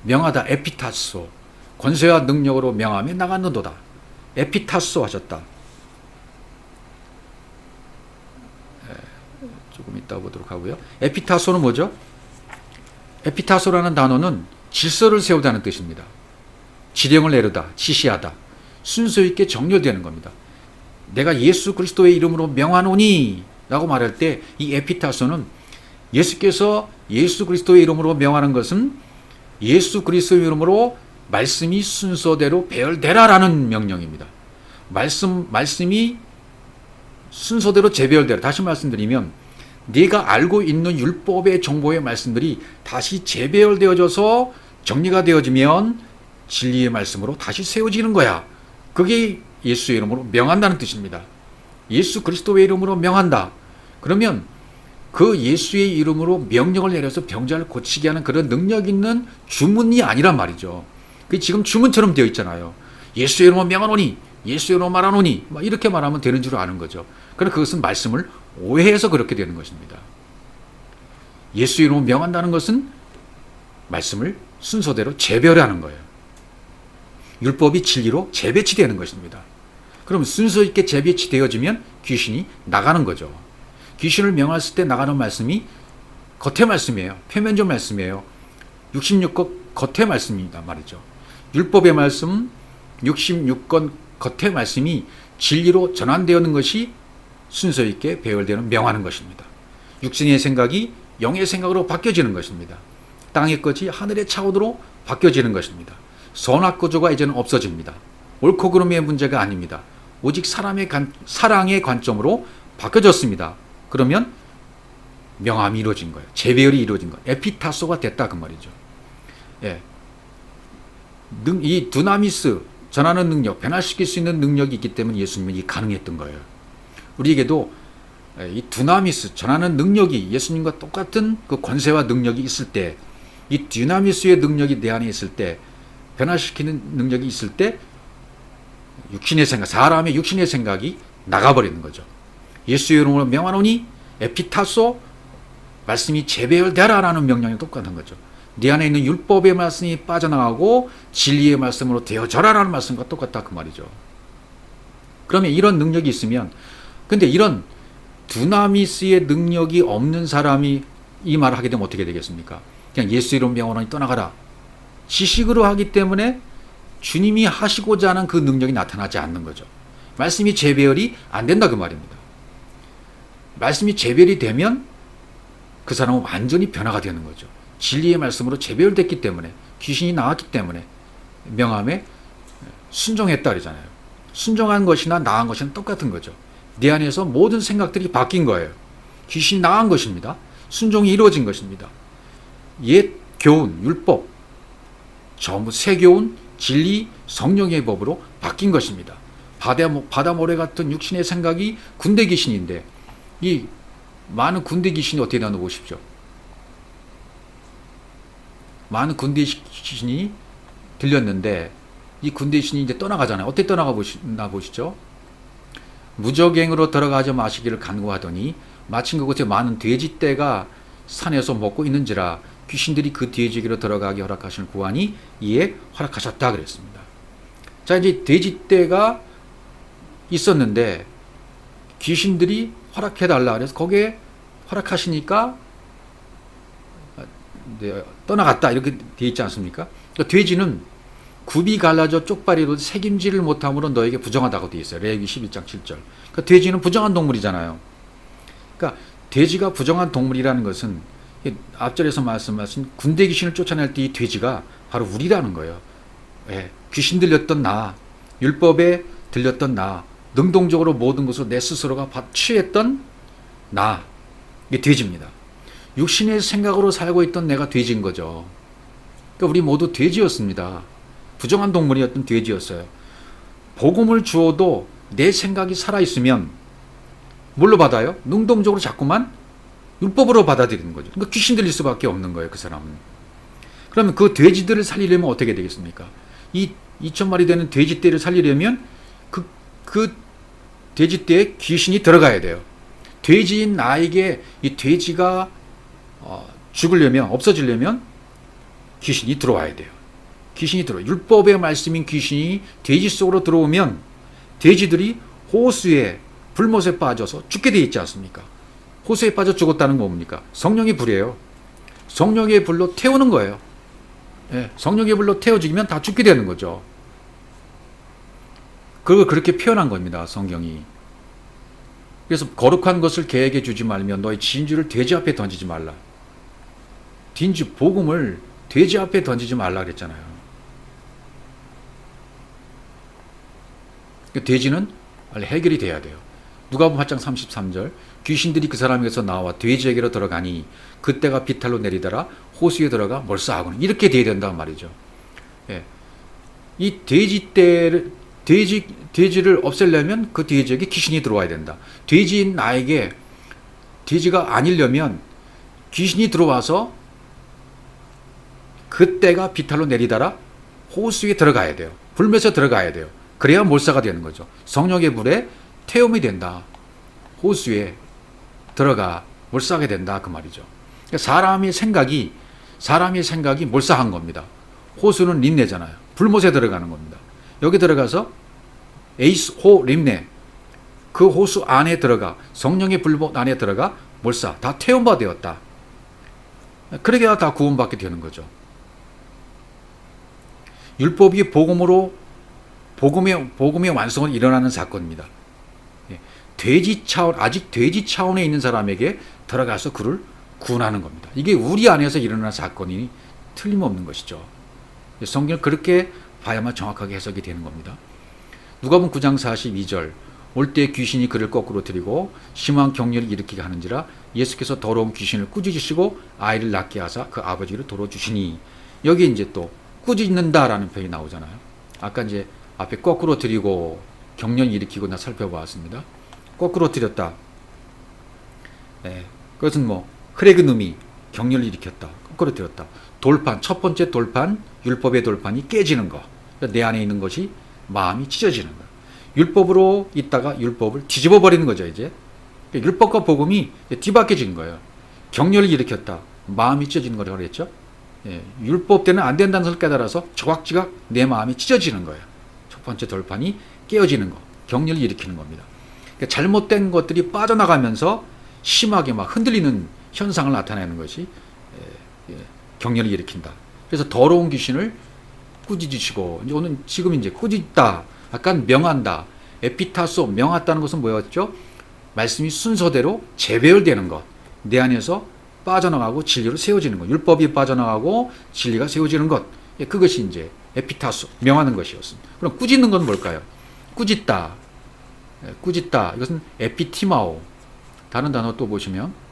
A: 명하다 에피타소 권세와 능력으로 명함에 나갔는도다. 에피타소 하셨다. 조금 이따 보도록 하고요. 에피타소는 뭐죠? 에피타소라는 단어는 질서를 세우다는 뜻입니다. 지령을 내르다, 지시하다, 순서 있게 정렬되는 겁니다. 내가 예수 그리스도의 이름으로 명하노니 라고 말할 때 이 에피타소는 예수께서 예수 그리스도의 이름으로 명하는 것은 예수 그리스도의 이름으로 말씀이 순서대로 배열되라라는 명령입니다. 말씀이 순서대로 재배열되라. 다시 말씀드리면 네가 알고 있는 율법의 정보의 말씀들이 다시 재배열되어져서 정리가 되어지면 진리의 말씀으로 다시 세워지는 거야. 그게 예수의 이름으로 명한다는 뜻입니다. 예수 그리스도의 이름으로 명한다. 그러면 그 예수의 이름으로 명령을 내려서 병자를 고치게 하는 그런 능력 있는 주문이 아니란 말이죠. 그게 지금 주문처럼 되어 있잖아요. 예수의 이름으로 명하노니, 예수의 이름으로 말하노니 이렇게 말하면 되는 줄 아는 거죠. 그러나 그것은 말씀을 오해해서 그렇게 되는 것입니다. 예수의 이름으로 명한다는 것은 말씀을 순서대로 재배하는 거예요. 율법이 진리로 재배치되는 것입니다. 그럼 순서 있게 재배치되어지면 귀신이 나가는 거죠. 귀신을 명했을 때 나가는 말씀이 겉의 말씀이에요. 표면적 말씀이에요. 66권 겉의 말씀입니다 말이죠. 율법의 말씀 66권 겉의 말씀이 진리로 전환되는 것이 순서 있게 배열되는 명하는 것입니다. 육신의 생각이 영의 생각으로 바뀌어지는 것입니다. 땅의 것이 하늘의 차원으로 바뀌어지는 것입니다. 선악구조가 이제는 없어집니다. 옳고 그름의 문제가 아닙니다. 오직 사랑의 관점으로 바뀌어졌습니다. 그러면 명함이 이루어진 거예요. 재배열이 이루어진 거예요. 에피타소가 됐다 그 말이죠. 예. 이 두나미스 전하는 능력, 변화시킬 수 있는 능력이 있기 때문에 예수님이 가능했던 거예요. 우리에게도 이 두나미스 전하는 능력이 예수님과 똑같은 그 권세와 능력이 있을 때, 이 두나미스의 능력이 내 안에 있을 때, 변화시키는 능력이 있을 때 육신의 생각, 사람의 육신의 생각이 나가버리는 거죠. 예수의 이름으로 명하노니 에피타소 말씀이 재배열되라라는 명령이 똑같은 거죠. 네 안에 있는 율법의 말씀이 빠져나가고 진리의 말씀으로 되어져라라는 말씀과 똑같다 그 말이죠. 그러면 이런 능력이 있으면, 근데 이런 두나미스의 능력이 없는 사람이 이 말을 하게 되면 어떻게 되겠습니까? 그냥 예수 이름 명하노니 떠나가라. 지식으로 하기 때문에 주님이 하시고자 하는 그 능력이 나타나지 않는 거죠. 말씀이 재배열이 안 된다 그 말입니다. 말씀이 재배열이 되면 그 사람은 완전히 변화가 되는 거죠. 진리의 말씀으로 재배열됐기 때문에, 귀신이 나왔기 때문에 명함에 순종했다 그러잖아요. 순종한 것이나 나은 것이나 똑같은 거죠. 내 안에서 모든 생각들이 바뀐 거예요. 귀신이 나은 것입니다. 순종이 이루어진 것입니다. 옛 교훈, 율법 전부 새 교훈, 진리, 성령의 법으로 바뀐 것입니다. 바다 모래 같은 육신의 생각이 군대 귀신인데, 이 많은 군대 귀신이 어떻게 나누어 보십시오. 많은 군대 귀신이 들렸는데 이 군대 귀신이 이제 떠나가잖아요. 어떻게 떠나가 보시죠? 무적행으로 들어가지 마시기를 간구하더니 마침 그곳에 많은 돼지떼가 산에서 먹고 있는지라 귀신들이 그 돼지에게로 들어가게 허락하시는 구하니 이에 허락하셨다 그랬습니다. 자, 이제 돼지떼가 있었는데 귀신들이 허락해달라 그래서 거기에 허락하시니까 떠나갔다 이렇게 되어 있지 않습니까? 그러니까 돼지는 굽이 갈라져 쪽발이로 책임지를 못함으로 너에게 부정하다고 되어 있어요. 레위기 11장 7절. 그러니까 돼지는 부정한 동물이잖아요. 그러니까 돼지가 부정한 동물이라는 것은 앞절에서 말씀하신 군대 귀신을 쫓아낼 때 이 돼지가 바로 우리라는 거예요. 예, 귀신 들렸던 나, 율법에 들렸던 나, 능동적으로 모든 것을 내 스스로가 취했던 나, 이게 돼지입니다. 육신의 생각으로 살고 있던 내가 돼지인 거죠. 그러니까 우리 모두 돼지였습니다. 부정한 동물이었던 돼지였어요. 복음을 주어도 내 생각이 살아있으면 뭘로 받아요? 능동적으로 자꾸만 율법으로 받아들이는 거죠. 그러니까 귀신 들릴 수밖에 없는 거예요, 그 사람은. 그러면 그 돼지들을 살리려면 어떻게 되겠습니까? 이 2,000마리 되는 돼지떼를 살리려면 그 돼지떼에 귀신이 들어가야 돼요. 돼지인 나에게 이 돼지가 죽으려면, 없어지려면 귀신이 들어와야 돼요. 귀신이 율법의 말씀인 귀신이 돼지 속으로 들어오면 돼지들이 호수에 불못에 빠져서 죽게 되어 있지 않습니까? 호수에 빠져 죽었다는 건 뭡니까? 성령의 불이에요. 성령의 불로 태우는 거예요. 예, 성령의 불로 태워 죽이면 다 죽게 되는 거죠. 그걸 그렇게 표현한 겁니다, 성경이. 그래서 거룩한 것을 개에게 주지 말면 너의 진주를 돼지 앞에 던지지 말라. 진주, 복음을 돼지 앞에 던지지 말라 그랬잖아요. 돼지는 빨리 해결이 돼야 돼요. 누가복음 8장 33절 귀신들이 그 사람에게서 나와 돼지에게로 들어가니 그때가 비탈로 내리더라 호수에 들어가 몰사하고는 이렇게 돼야 된단 말이죠. 예. 이 돼지를 없애려면 그 돼지에게 귀신이 들어와야 된다. 돼지인 나에게 돼지가 아니려면 귀신이 들어와서 그때가 비탈로 내리더라 호수에 들어가야 돼요. 불면서 들어가야 돼요. 그래야 몰사가 되는 거죠. 성령의 불에 태움이 된다. 호수에 들어가 몰사하게 된다 그 말이죠. 그러니까 사람의 생각이 사람의 생각이 몰사한 겁니다. 호수는 린내잖아요. 불못에 들어가는 겁니다. 여기 들어가서 에이스 호 림네, 그 호수 안에 들어가, 성령의 불못 안에 들어가 몰사 다 태움바 되었다. 그러게 다 구원받게 되는 거죠. 율법이 복음으로 복음의 완성은 일어나는 사건입니다. 돼지 차원, 아직 돼지 차원에 있는 사람에게 들어가서 그를 구원하는 겁니다. 이게 우리 안에서 일어나는 사건이니 틀림없는 것이죠. 성경을 그렇게 봐야만 정확하게 해석이 되는 겁니다. 누가복음 9장 42절, 올 때 귀신이 그를 거꾸로 들이고 심한 격렬을 일으키게 하는지라 예수께서 더러운 귀신을 꾸짖으시고 아이를 낳게 하사 그 아버지를 돌어주시니, 여기 이제 또 꾸짖는다라는 표현이 나오잖아요. 아까 이제 앞에 거꾸로 들이고 격렬 일으키고 나 살펴보았습니다. 거꾸로 들였다. 그것은 뭐 크레그눔이 격렬을 일으켰다. 거꾸로 들였다. 돌판, 첫 번째 돌판, 율법의 돌판이 깨지는 거. 내 안에 있는 것이 마음이 찢어지는 거. 율법으로 있다가 율법을 뒤집어 버리는 거죠, 이제. 율법과 복음이 뒤바뀌어진 거예요. 격렬을 일으켰다. 마음이 찢어지는 거라고 그랬죠. 율법 때는 안 된다는 것을 깨달아서 조각조각 내 마음이 찢어지는 거예요. 첫 번째 돌판이 깨어지는 거. 격렬을 일으키는 겁니다. 잘못된 것들이 빠져나가면서 심하게 막 흔들리는 현상을 나타내는 것이 격렬을 일으킨다. 그래서 더러운 귀신을 꾸짖으시고, 오늘 지금 이제 꾸짖다, 약간 명한다, 에피타소, 명하다는 것은 뭐였죠? 말씀이 순서대로 재배열되는 것, 내 안에서 빠져나가고 진리로 세워지는 것, 율법이 빠져나가고 진리가 세워지는 것, 그것이 이제 에피타소, 명하는 것이었습니다. 그럼 꾸짖는 건 뭘까요? 꾸짖다, 꾸짖다, 이것은 에피티마오. 다른 단어 또 보시면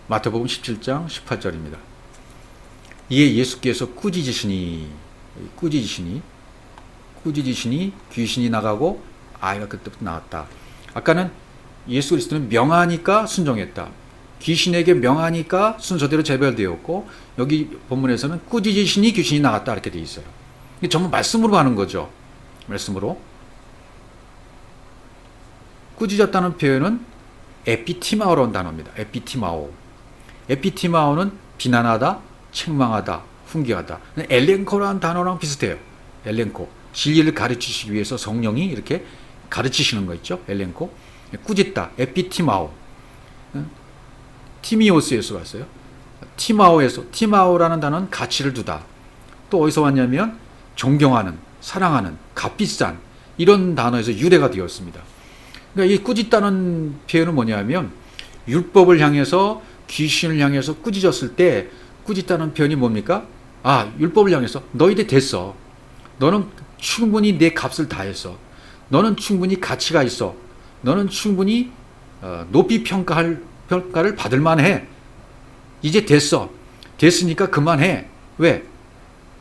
A: 마태복음 17장 18절입니다. 이에 예수께서 꾸짖으시니 귀신이 나가고 아이가 그때부터 나왔다. 아까는 예수 그리스도는 명하니까 순종했다. 귀신에게 명하니까 순서대로 재별되었고, 여기 본문에서는 꾸짖으시니 귀신이 나갔다 이렇게 되어 있어요. 이게 전부 말씀으로 하는 거죠. 말씀으로. 꾸짖었다는 표현은 에피티마오라는 단어입니다. 에피티마오는 비난하다, 책망하다, 훈계하다. 엘렌코라는 단어랑 비슷해요. 엘렌코. 진리를 가르치시기 위해서 성령이 이렇게 가르치시는 거 있죠. 엘렌코. 꾸짖다, 에피티마오. 티미오스에서 왔어요. 티마오라는 단어는 가치를 두다. 또 어디서 왔냐면 존경하는, 사랑하는, 값비싼, 이런 단어에서 유래가 되었습니다. 그러니까 이 꾸짖다는 표현은 뭐냐면 율법을 향해서, 귀신을 향해서 꾸짖었을 때 꾸짖다는 표현이 뭡니까? 율법을 향해서 너희들 됐어. 너는 충분히 내 값을 다했어. 너는 충분히 가치가 있어. 너는 충분히 높이 평가를 받을 만해. 이제 됐어. 됐으니까 그만해. 왜?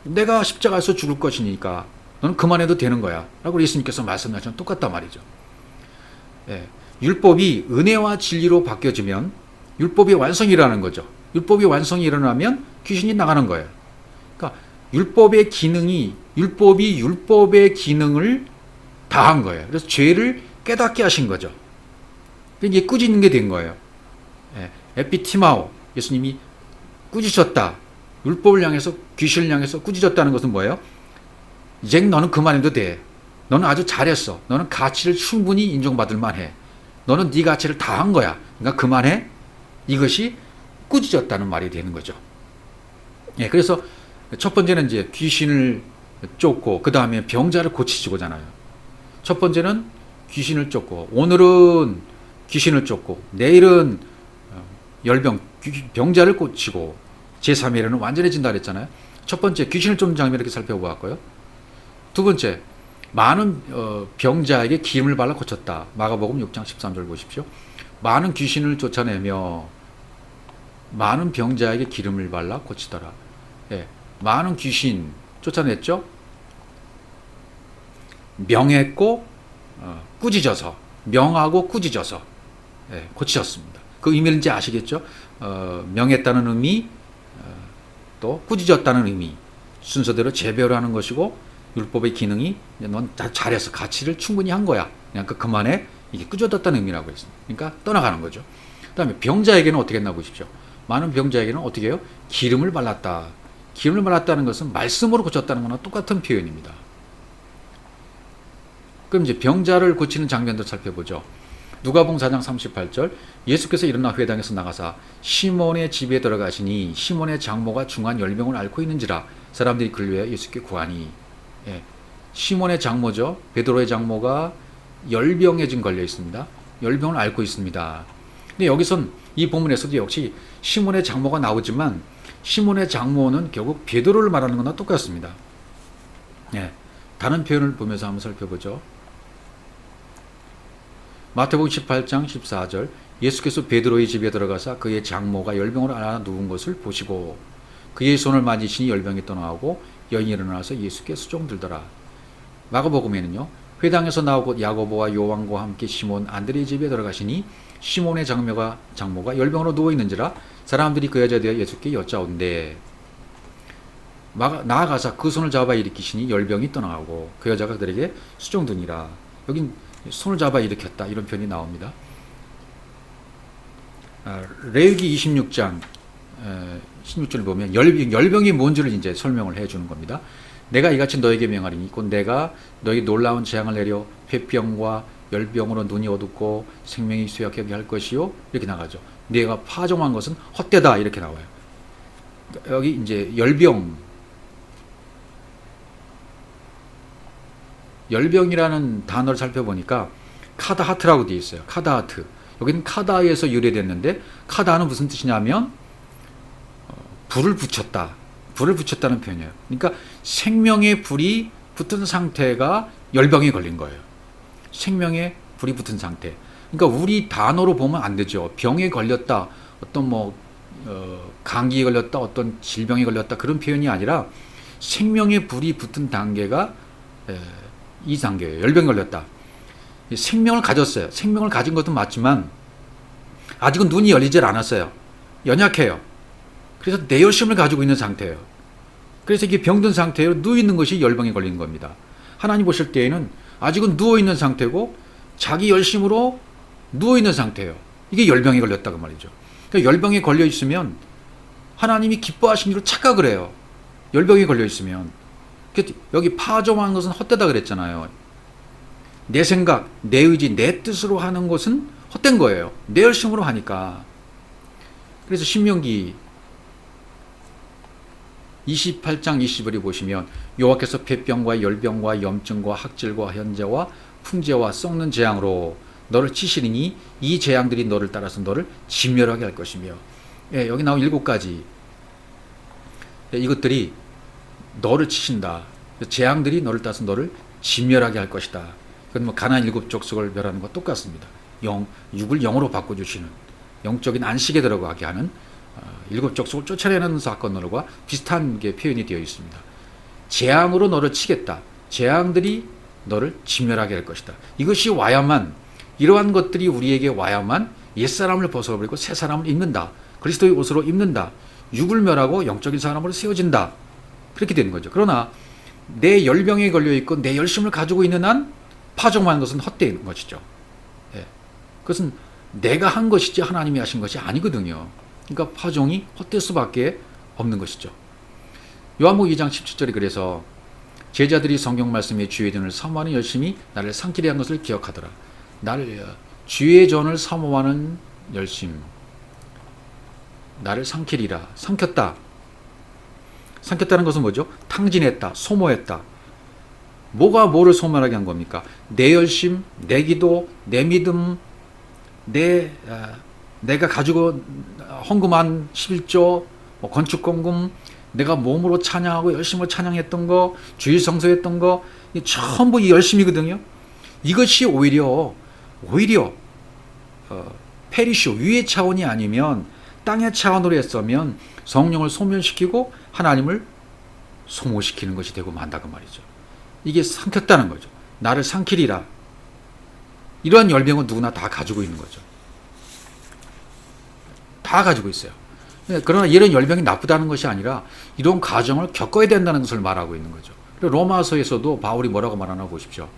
A: 내가 십자가에서 죽을 것이니까 너는 그만해도 되는 거야. 라고 예수님께서 말씀하시면 똑같단 말이죠. 율법이 은혜와 진리로 바뀌어지면 율법의 완성이 일어나는 거죠. 율법의 완성이 일어나면 귀신이 나가는 거예요. 그러니까 율법의 기능을 다한 거예요. 그래서 죄를 깨닫게 하신 거죠. 이게 꾸짖는 게 된 거예요. 에피티마오, 예수님이 꾸짖었다. 율법을 향해서, 귀신을 향해서 꾸짖었다는 것은 뭐예요? 이제 너는 그만해도 돼. 너는 아주 잘했어. 너는 가치를 충분히 인정받을 만해. 너는 네 가치를 다한 거야. 그러니까 그만해. 이것이 꾸짖었다는 말이 되는 거죠. 그래서 첫 번째는 이제 귀신을 쫓고, 그 다음에 병자를 고치시고잖아요. 첫 번째는 귀신을 쫓고, 오늘은 귀신을 쫓고, 내일은 병자를 고치고, 제3일에는 완전해진다 그랬잖아요. 첫 번째 귀신을 쫓는 장면 이렇게 살펴보았고요. 두 번째, 많은 병자에게 기름을 발라 고쳤다. 마가복음 6장 13절 보십시오. 많은 귀신을 쫓아내며 많은 병자에게 기름을 발라 고치더라. 많은 귀신 쫓아냈죠. 명했고 꾸짖어서, 명하고 꾸짖어서 고치셨습니다. 그 의미는 이제 아시겠죠? 명했다는 의미, 또 꾸짖었다는 의미, 순서대로 재배를 하는 것이고, 율법의 기능이 넌 잘해서 가치를 충분히 한 거야. 그냥 그만에 이게 끄져졌다는 의미라고 했습니다. 그러니까 떠나가는 거죠. 그 다음에 병자에게는 어떻게 했나 보십시오. 많은 병자에게는 어떻게 해요? 기름을 발랐다. 기름을 발랐다는 것은 말씀으로 고쳤다는 거나 똑같은 표현입니다. 그럼 이제 병자를 고치는 장면도 살펴보죠. 누가복음 4장 38절 예수께서 일어나 회당에서 나가사 시몬의 집에 들어가시니 시몬의 장모가 중한 열병을 앓고 있는지라 사람들이 근류하여 예수께 구하니. 예. 시몬의 장모죠. 베드로의 장모가 열병에 지금 걸려 있습니다. 열병을 앓고 있습니다. 근데 여기선 이 본문에서도 역시 시몬의 장모가 나오지만 시몬의 장모는 결국 베드로를 말하는 거나 똑같습니다. 예. 다른 표현을 보면서 한번 살펴보죠. 마태복음 18장 14절 예수께서 베드로의 집에 들어가사 그의 장모가 열병으로 앓아 누운 것을 보시고 그의 손을 만지시니 열병이 떠나오고 여인이 일어나서 예수께 수종들더라. 마가복음에는요. 회당에서 나오고 야고보와 요한과 함께 시몬 안드레의 집에 들어가시니 시몬의 장모가 열병으로 누워 있는지라 사람들이 그 여자에 대해 예수께 여짜온대. 나아가사 그 손을 잡아 일으키시니 열병이 떠나가고 그 여자가 그들에게 수종드니라. 여긴 손을 잡아 일으켰다 이런 표현이 나옵니다. 레위기 26장 16절을 보면 열병이 뭔지를 이제 설명을 해주는 겁니다. 내가 이같이 너에게 명하리니 곧 내가 너희 놀라운 재앙을 내려 폐병과 열병으로 눈이 어둡고 생명이 쇠약하게 할 것이요 이렇게 나가죠. 내가 파종한 것은 헛되다 이렇게 나와요. 여기 이제 열병이라는 단어를 살펴보니까 카다하트라고 되어 있어요. 카다하트. 여기는 카다에서 유래됐는데 카다는 무슨 뜻이냐면 불을 붙였다. 불을 붙였다는 표현이에요. 그러니까 생명의 불이 붙은 상태가 열병에 걸린 거예요. 생명의 불이 붙은 상태. 그러니까 우리 단어로 보면 안 되죠. 병에 걸렸다. 어떤 감기에 걸렸다. 어떤 질병에 걸렸다. 그런 표현이 아니라 생명의 불이 붙은 단계가 이 단계예요. 열병에 걸렸다. 생명을 가졌어요. 생명을 가진 것도 맞지만 아직은 눈이 열리질 않았어요. 연약해요. 그래서 내열심을 가지고 있는 상태예요. 그래서 이게 병든 상태로 누워있는 것이 열병에 걸린 겁니다. 하나님 보실 때에는 아직은 누워있는 상태고 자기 열심으로 누워있는 상태예요. 이게 열병에 걸렸다고 말이죠. 그러니까 열병에 걸려 있으면 하나님이 기뻐하신 줄 착각을 해요. 열병에 걸려 있으면. 여기 파종한 것은 헛되다 그랬잖아요. 내 생각, 내 의지, 내 뜻으로 하는 것은 헛된 거예요. 내 열심으로 하니까. 그래서 신명기 28장 20절에 보시면 여호와께서 폐병과 열병과 염증과 학질과 현재와 풍재와 썩는 재앙으로 너를 치시리니 이 재앙들이 너를 따라서 너를 진멸하게 할 것이며. 예, 여기 나온 7가지. 예, 이것들이 너를 치신다. 재앙들이 너를 따라서 너를 진멸하게 할 것이다. 그건 가나안 7족속을 멸하는 것과 똑같습니다. 6을 0으로 바꿔주시는 영적인 안식에 들어가게 하는 7족속을 쫓아내는 사건들과 비슷한 게 표현이 되어 있습니다. 재앙으로 너를 치겠다. 재앙들이 너를 진멸하게 할 것이다. 이것이 와야만, 이러한 것들이 우리에게 와야만 옛사람을 벗어버리고 새 사람을 입는다. 그리스도의 옷으로 입는다. 육을 멸하고 영적인 사람으로 세워진다. 그렇게 되는 거죠. 그러나 내 열병에 걸려있고 내 열심을 가지고 있는 한 파종하는 것은 헛되는 것이죠. 예. 그것은 내가 한 것이지 하나님이 하신 것이 아니거든요. 그러니까 파종이 헛될 수밖에 없는 것이죠. 요한복음 2장 17절에 그래서 제자들이 성경 말씀에 주의 전을 사모하는 열심이 나를 삼키려 한 것을 기억하더라. 나를 주의 전을 사모하는 열심, 나를 삼키리라. 삼켰다. 삼켰다는 것은 뭐죠? 탕진했다. 소모했다. 뭐가 뭐를 소멸하게 한 겁니까? 내 열심, 내 기도, 내 믿음, 내가 가지고 헌금한 11조, 건축공금, 내가 몸으로 찬양하고 열심으로 찬양했던 거, 주일 성서했던 거, 전부 이 열심이거든요. 이것이 오히려 페리쇼, 위의 차원이 아니면 땅의 차원으로 했으면 성령을 소멸시키고 하나님을 소모시키는 것이 되고 만다고 말이죠. 이게 삼켰다는 거죠. 나를 삼키리라. 이러한 열병은 누구나 다 가지고 있는 거죠. 다 가지고 있어요. 그러나 이런 열병이 나쁘다는 것이 아니라 이런 과정을 겪어야 된다는 것을 말하고 있는 거죠. 로마서에서도 바울이 뭐라고 말하나 보십시오.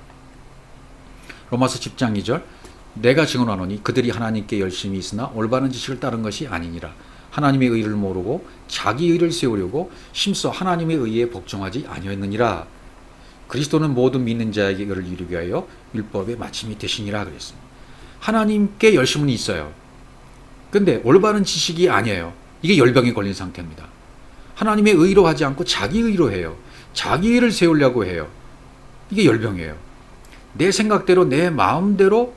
A: 로마서 10장 2절 내가 증언하노니 그들이 하나님께 열심히 있으나 올바른 지식을 따른 것이 아니니라. 하나님의 의를 모르고 자기 의를 세우려고 심써 하나님의 의에 복종하지 아니하였느니라. 그리스도는 모든 믿는 자에게 의를 이루게 하여 율법의 마침이 되시니라 그랬습니다. 하나님께 열심은 있어요. 근데 올바른 지식이 아니에요. 이게 열병에 걸린 상태입니다. 하나님의 의로 하지 않고 자기 의로 해요. 자기 의를 세우려고 해요. 이게 열병이에요. 내 생각대로 내 마음대로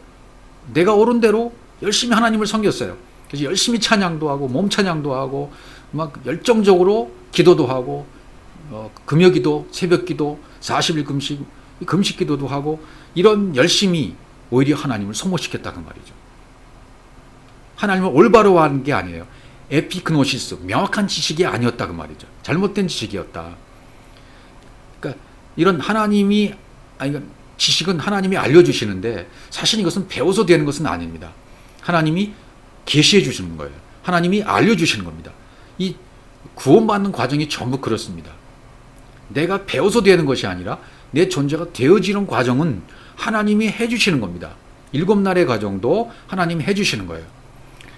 A: 내가 옳은 대로 열심히 하나님을 섬겼어요. 그래서 열심히 찬양도 하고 몸 찬양도 하고 막 열정적으로 기도도 하고 금요기도, 새벽기도, 40일 금식 기도도 하고 이런 열심히 오히려 하나님을 소모시켰다 그 말이죠. 하나님을 올바로 하는 게 아니에요. 에피그노시스, 명확한 지식이 아니었다 그 말이죠. 잘못된 지식이었다. 그러니까 이런 지식은 하나님이 알려주시는데 사실 이것은 배워서 되는 것은 아닙니다. 하나님이 계시해 주시는 거예요. 하나님이 알려주시는 겁니다. 이 구원받는 과정이 전부 그렇습니다. 내가 배워서 되는 것이 아니라 내 존재가 되어지는 과정은 하나님이 해주시는 겁니다. 7날의 과정도 하나님이 해주시는 거예요.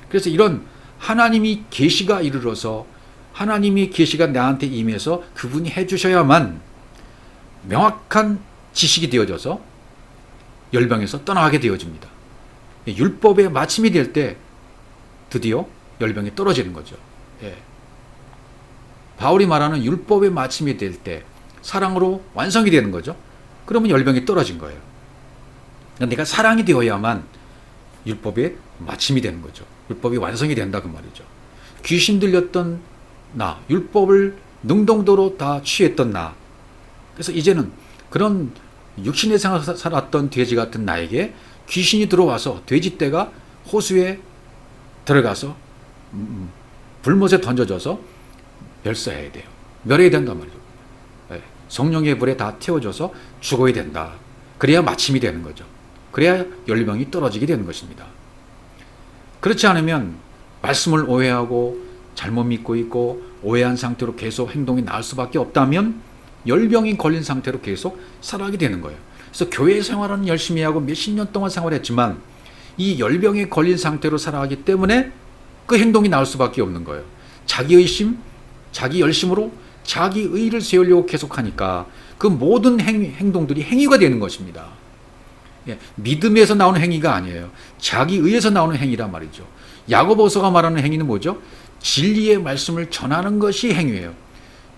A: 그래서 이런 하나님이 계시가 이르러서 하나님이 계시가 나한테 임해서 그분이 해주셔야만 명확한 지식이 되어져서 열병에서 떠나게 되어집니다. 율법의 마침이 될 때 드디어 열병이 떨어지는 거죠. 예. 바울이 말하는 율법의 마침이 될 때 사랑으로 완성이 되는 거죠. 그러면 열병이 떨어진 거예요. 내가 사랑이 되어야만 율법의 마침이 되는 거죠. 율법이 완성이 된다 그 말이죠. 귀신 들렸던 나, 율법을 능동도로 다 취했던 나. 그래서 이제는 그런 육신의 생활을 살았던 돼지 같은 나에게 귀신이 들어와서 돼지떼가 호수에 들어가서 불못에 던져져서 멸사해야 돼요. 멸해야 된단 말이죠. 성령의 불에 다 태워져서 죽어야 된다. 그래야 마침이 되는 거죠. 그래야 열병이 떨어지게 되는 것입니다. 그렇지 않으면 말씀을 오해하고 잘못 믿고 있고 오해한 상태로 계속 행동이 나을 수밖에 없다면 열병이 걸린 상태로 계속 살아가게 되는 거예요. 그래서 교회 생활은 열심히 하고 몇십 년 동안 생활했지만 이 열병에 걸린 상태로 살아가기 때문에 그 행동이 나올 수밖에 없는 거예요. 자기의심, 자기 열심으로 자기 의를 세우려고 계속하니까 그 모든 행동들이 행위가 되는 것입니다. 예, 믿음에서 나오는 행위가 아니에요. 자기 의에서 나오는 행위란 말이죠. 야고보서가 말하는 행위는 뭐죠? 진리의 말씀을 전하는 것이 행위예요.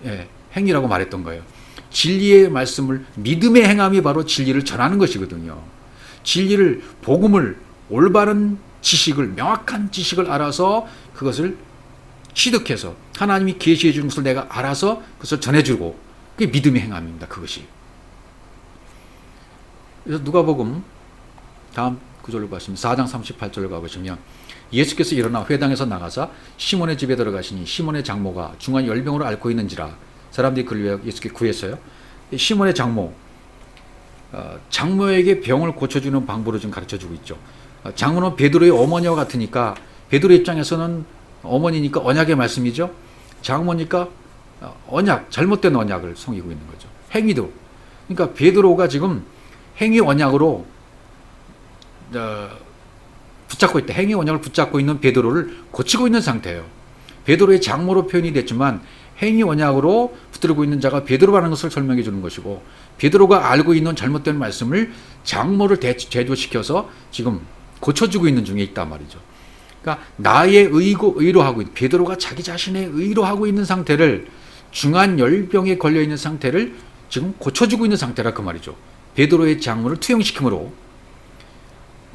A: 예, 행위라고 말했던 거예요. 진리의 말씀을 믿음의 행함이 바로 진리를 전하는 것이거든요. 진리를 복음을 올바른 지식을 명확한 지식을 알아서 그것을 취득해서 하나님이 계시해 주는 것을 내가 알아서 그것을 전해주고 그게 믿음의 행함입니다. 그것이. 그래서 누가복음 다음 구절로 가시면 4장 38절로 가보시면 예수께서 일어나 회당에서 나가사 시몬의 집에 들어가시니 시몬의 장모가 중한 열병으로 앓고 있는지라 사람들이 그를 위하여 예수께 구했어요. 시몬의 장모, 장모에게 병을 고쳐주는 방법을 좀 가르쳐주고 있죠. 장모는 베드로의 어머니와 같으니까 베드로 입장에서는 어머니니까 언약의 말씀이죠. 장모니까 언약, 잘못된 언약을 섬기고 있는 거죠. 행위도. 그러니까 베드로가 지금 행위 언약으로 붙잡고 있다. 행위 언약을 붙잡고 있는 베드로를 고치고 있는 상태예요. 베드로의 장모로 표현이 됐지만 행위 언약으로 붙들고 있는 자가 베드로라는 것을 설명해 주는 것이고 베드로가 알고 있는 잘못된 말씀을 장모를 제조시켜서 지금 고쳐주고 있는 중에 있단 말이죠. 그러니까 나의 의로 하고 있는 베드로가 자기 자신의 의로 하고 있는 상태를 중한 열병에 걸려 있는 상태를 지금 고쳐주고 있는 상태라 그 말이죠. 베드로의 장모를 투영시킴으로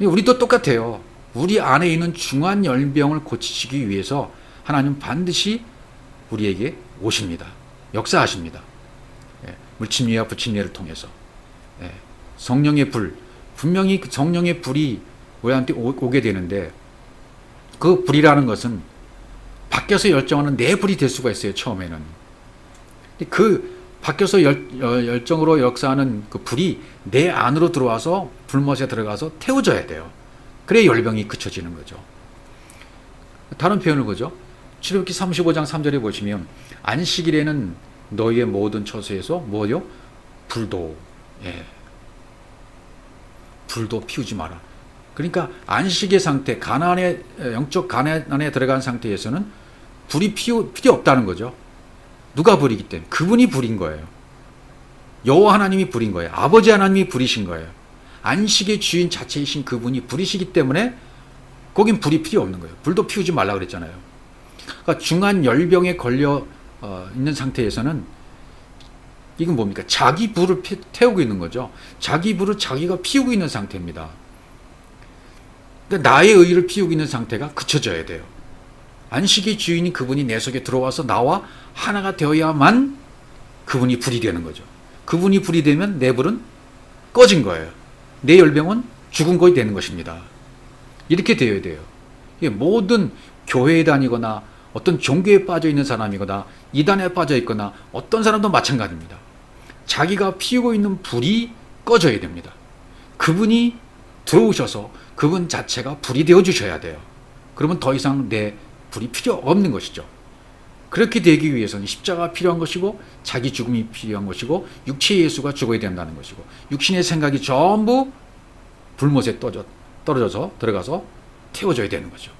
A: 우리도 똑같아요. 우리 안에 있는 중한 열병을 고치시기 위해서 하나님 반드시 우리에게 오십니다. 역사하십니다. 물침례와 부침례를 통해서 성령의 불, 분명히 그 성령의 불이 우리한테 오게 되는데 그 불이라는 것은 밖에서 열정하는 내 불이 될 수가 있어요. 처음에는 그 밖에서 열정으로 역사하는 그 불이 내 안으로 들어와서 불못에 들어가서 태워져야 돼요. 그래야 열병이 그쳐지는 거죠. 다른 표현을 보죠. 출애굽기 35장 3절에 보시면 안식일에는 너희의 모든 처소에서 뭐요? 불도. 불도 피우지 마라. 그러니까 안식의 상태, 가난의 영적 가난에 들어간 상태에서는 불이 필요 없다는 거죠. 누가 불이기 때문에? 그분이 불인 거예요. 여호와 하나님이 불인 거예요. 아버지 하나님이 불이신 거예요. 안식의 주인 자체이신 그분이 불이시기 때문에 거긴 불이 필요 없는 거예요. 불도 피우지 말라 그랬잖아요. 그러니까 중한 열병에 걸려 있는 상태에서는 이건 뭡니까? 자기 불을 태우고 있는 거죠. 자기 불을 자기가 피우고 있는 상태입니다. 그러니까 나의 의를 피우고 있는 상태가 그쳐져야 돼요. 안식의 주인인 그분이 내 속에 들어와서 나와 하나가 되어야만 그분이 불이 되는 거죠. 그분이 불이 되면 내 불은 꺼진 거예요. 내 열병은 죽은 것이 되는 것입니다. 이렇게 되어야 돼요. 모든 교회에 다니거나 어떤 종교에 빠져 있는 사람이거나 이단에 빠져 있거나 어떤 사람도 마찬가지입니다. 자기가 피우고 있는 불이 꺼져야 됩니다. 그분이 들어오셔서 그분 자체가 불이 되어 주셔야 돼요. 그러면 더 이상 내 불이 필요 없는 것이죠. 그렇게 되기 위해서는 십자가가 필요한 것이고 자기 죽음이 필요한 것이고 육체의 예수가 죽어야 된다는 것이고 육신의 생각이 전부 불못에 떨어져서 들어가서 태워져야 되는 거죠.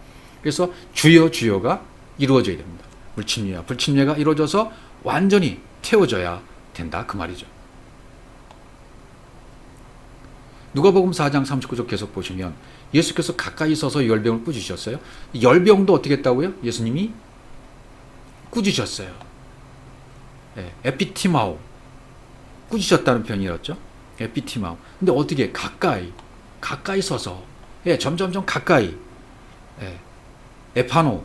A: 그래서 주여 주여가 이루어져야 됩니다. 불침례와 불침례가 이루어져서 완전히 태워져야 된다 그 말이죠. 누가복음 4장 39절 계속 보시면 예수께서 가까이 서서 열병을 꾸짖으셨어요. 열병도 어떻게 했다고요? 예수님이 꾸짖으셨어요. 에피티마오, 꾸짖으셨다는 표현이었죠. 에피티마오. 근데 어떻게 가까이 서서 점점점 가까이 에파노,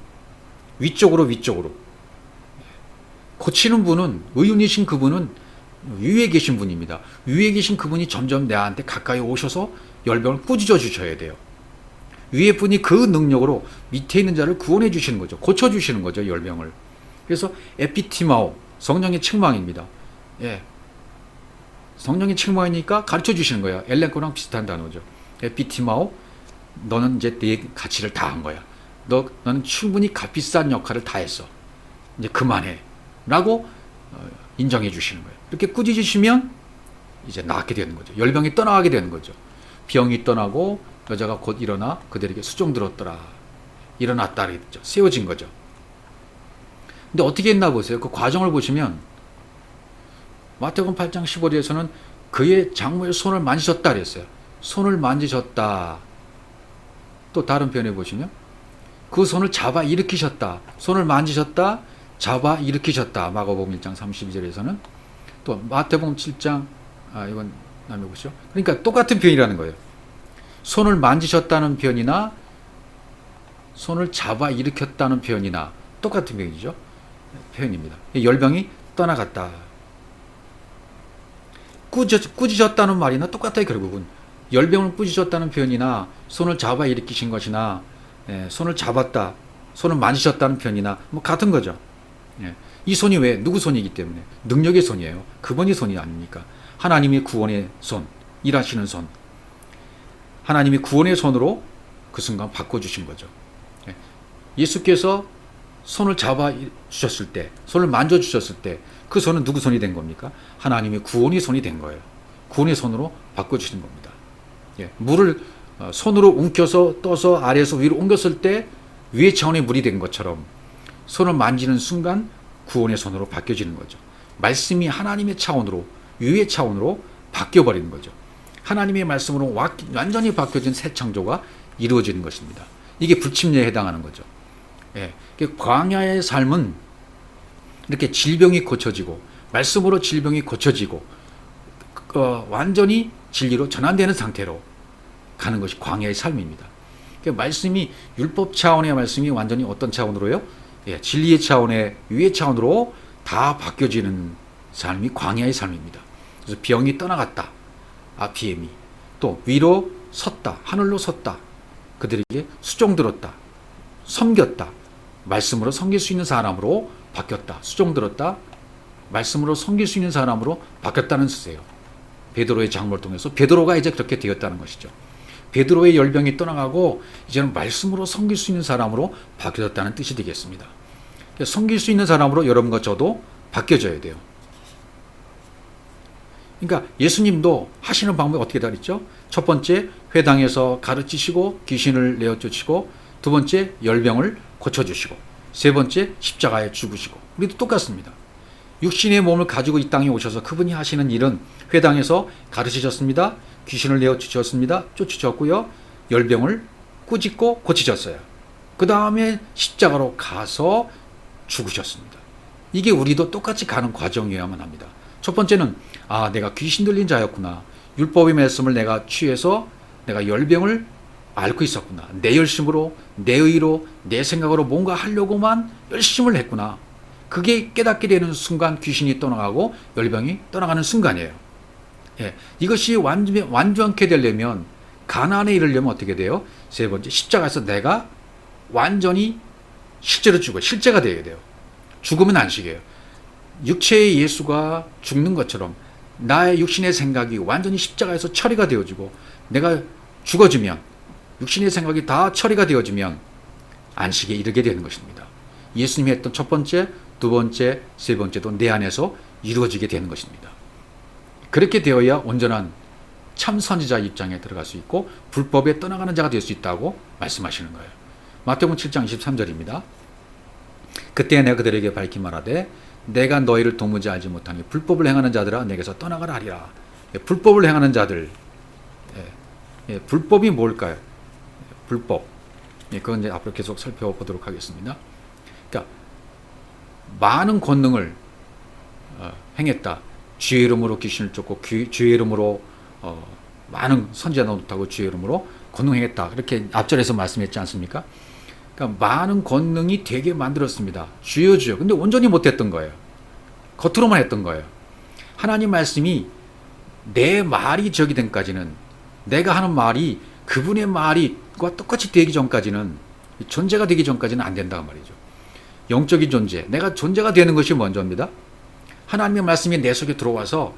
A: 위쪽으로 고치는 분은, 의인이신 그분은 위에 계신 분입니다. 위에 계신 그분이 점점 내한테 가까이 오셔서 열병을 꾸짖어 주셔야 돼요. 위에 분이 그 능력으로 밑에 있는 자를 구원해 주시는 거죠. 고쳐 주시는 거죠, 열병을. 그래서 에피티마오, 성령의 책망입니다. 성령의 책망이니까 가르쳐 주시는 거예요. 엘렌코랑 비슷한 단어죠. 에피티마오, 너는 이제 네 가치를 다한 거야. 너는 충분히 값비싼 역할을 다 했어. 이제 그만해. 라고 인정해 주시는 거예요. 이렇게 꾸짖으시면 이제 낫게 되는 거죠. 열병이 떠나가게 되는 거죠. 병이 떠나고 여자가 곧 일어나 그들에게 수종 들었더라. 일어났다 그랬죠. 세워진 거죠. 근데 어떻게 했나 보세요. 그 과정을 보시면 마태복음 8장 15절에서는 그의 장모의 손을 만지셨다 그랬어요. 손을 만지셨다. 또 다른 표현에 보시면 그 손을 잡아 일으키셨다. 손을 만지셨다. 잡아 일으키셨다. 마가복음 1장 32절에서는 또 마태복음 7장 이건 남해 보시죠. 그러니까 똑같은 표현이라는 거예요. 손을 만지셨다는 표현이나 손을 잡아 일으켰다는 표현이나 똑같은 표현입니다. 열병이 떠나갔다. 꾸짖었다는 말이나 똑같아요. 결국은 열병을 꾸짖었다는 표현이나 손을 잡아 일으키신 것이나 손을 잡았다, 손을 만지셨다는 표현이나 뭐 같은 거죠. 이 손이 왜 누구 손이기 때문에 능력의 손이에요. 그분의 손이 아닙니까? 하나님의 구원의 손, 일하시는 손. 하나님이 구원의 손으로 그 순간 바꿔주신 거죠. 예수께서 손을 잡아 주셨을 때, 손을 만져 주셨을 때 그 손은 누구 손이 된 겁니까? 하나님의 구원의 손이 된 거예요. 구원의 손으로 바꿔주신 겁니다. 물을 손으로 움켜서 떠서 아래에서 위로 옮겼을 때 위의 차원의 물이 된 것처럼 손을 만지는 순간 구원의 손으로 바뀌어지는 거죠. 말씀이 하나님의 차원으로, 위의 차원으로 바뀌어버리는 거죠. 하나님의 말씀으로 완전히 바뀌어진 새 창조가 이루어지는 것입니다. 이게 불침례에 해당하는 거죠. 광야의 삶은 이렇게 질병이 고쳐지고 말씀으로 질병이 고쳐지고 완전히 진리로 전환되는 상태로 가는 것이 광야의 삶입니다. 말씀이 율법 차원의 말씀이 완전히 어떤 차원으로요? 진리의 차원의 위의 차원으로 다 바뀌어지는 삶이 광야의 삶입니다. 그래서 병이 떠나갔다. 아피엠이 또 위로 섰다. 하늘로 섰다. 그들에게 수종 들었다. 섬겼다. 말씀으로 섬길 수 있는 사람으로 바뀌었다. 수종 들었다. 말씀으로 섬길 수 있는 사람으로 바뀌었다는 뜻이에요. 베드로의 장모를 통해서 베드로가 이제 그렇게 되었다는 것이죠. 베드로의 열병이 떠나가고 이제는 말씀으로 섬길 수 있는 사람으로 바뀌었다는 뜻이 되겠습니다. 섬길 수 있는 사람으로 여러분과 저도 바뀌어져야 돼요. 그러니까 예수님도 하시는 방법이 어떻게 다르죠? 첫 번째, 회당에서 가르치시고 귀신을 내어쫓으시고, 두 번째, 열병을 고쳐주시고, 세 번째, 십자가에 죽으시고. 우리도 똑같습니다. 육신의 몸을 가지고 이 땅에 오셔서 그분이 하시는 일은 회당에서 가르치셨습니다. 귀신을 내어쫓으셨습니다. 쫓으셨고요. 열병을 꾸짖고 고치셨어요. 그 다음에 십자가로 가서 죽으셨습니다. 이게 우리도 똑같이 가는 과정이어야만 합니다. 첫 번째는 내가 귀신 들린 자였구나. 율법의 말씀을 내가 취해서 내가 열병을 앓고 있었구나. 내 열심으로, 내 의로, 내 생각으로 뭔가 하려고만 열심을 했구나. 그게 깨닫게 되는 순간 귀신이 떠나가고 열병이 떠나가는 순간이에요. 예, 이것이 완전케 되려면, 가난에 이르려면 어떻게 돼요? 세 번째, 십자가에서 내가 완전히 실제로 죽어, 실제가 되어야 돼요. 죽으면 안식이에요. 육체의 예수가 죽는 것처럼 나의 육신의 생각이 완전히 십자가에서 처리가 되어지고, 내가 죽어지면, 육신의 생각이 다 처리가 되어지면 안식에 이르게 되는 것입니다. 예수님이 했던 첫 번째, 두 번째, 세 번째도 내 안에서 이루어지게 되는 것입니다. 그렇게 되어야 온전한 참 선지자 입장에 들어갈 수 있고 불법에 떠나가는 자가 될 수 있다고 말씀하시는 거예요. 마태복음 7장 23절입니다. 그때 내가 그들에게 밝히 말하되 내가 너희를 도무지 알지 못하니 불법을 행하는 자들아 내게서 떠나가라 하리라. 불법을 행하는 자들, 불법이 뭘까요? 불법. 그건 이제 앞으로 계속 살펴보도록 하겠습니다. 그러니까 많은 권능을 행했다. 주의 이름으로 귀신을 쫓고 주의 이름으로 많은 선지자 노릇하고 주의 이름으로 권능행했다. 그렇게 앞절에서 말씀했지 않습니까? 그러니까 많은 권능이 되게 만들었습니다. 주여 주여. 근데 온전히 못했던 거예요. 겉으로만 했던 거예요. 하나님 말씀이 내 말이 적이 된까지는, 내가 하는 말이 그분의 말과 똑같이 되기 전까지는, 존재가 되기 전까지는 안 된다고 말이죠. 영적인 존재, 내가 존재가 되는 것이 먼저입니다. 하나님의 말씀이 내 속에 들어와서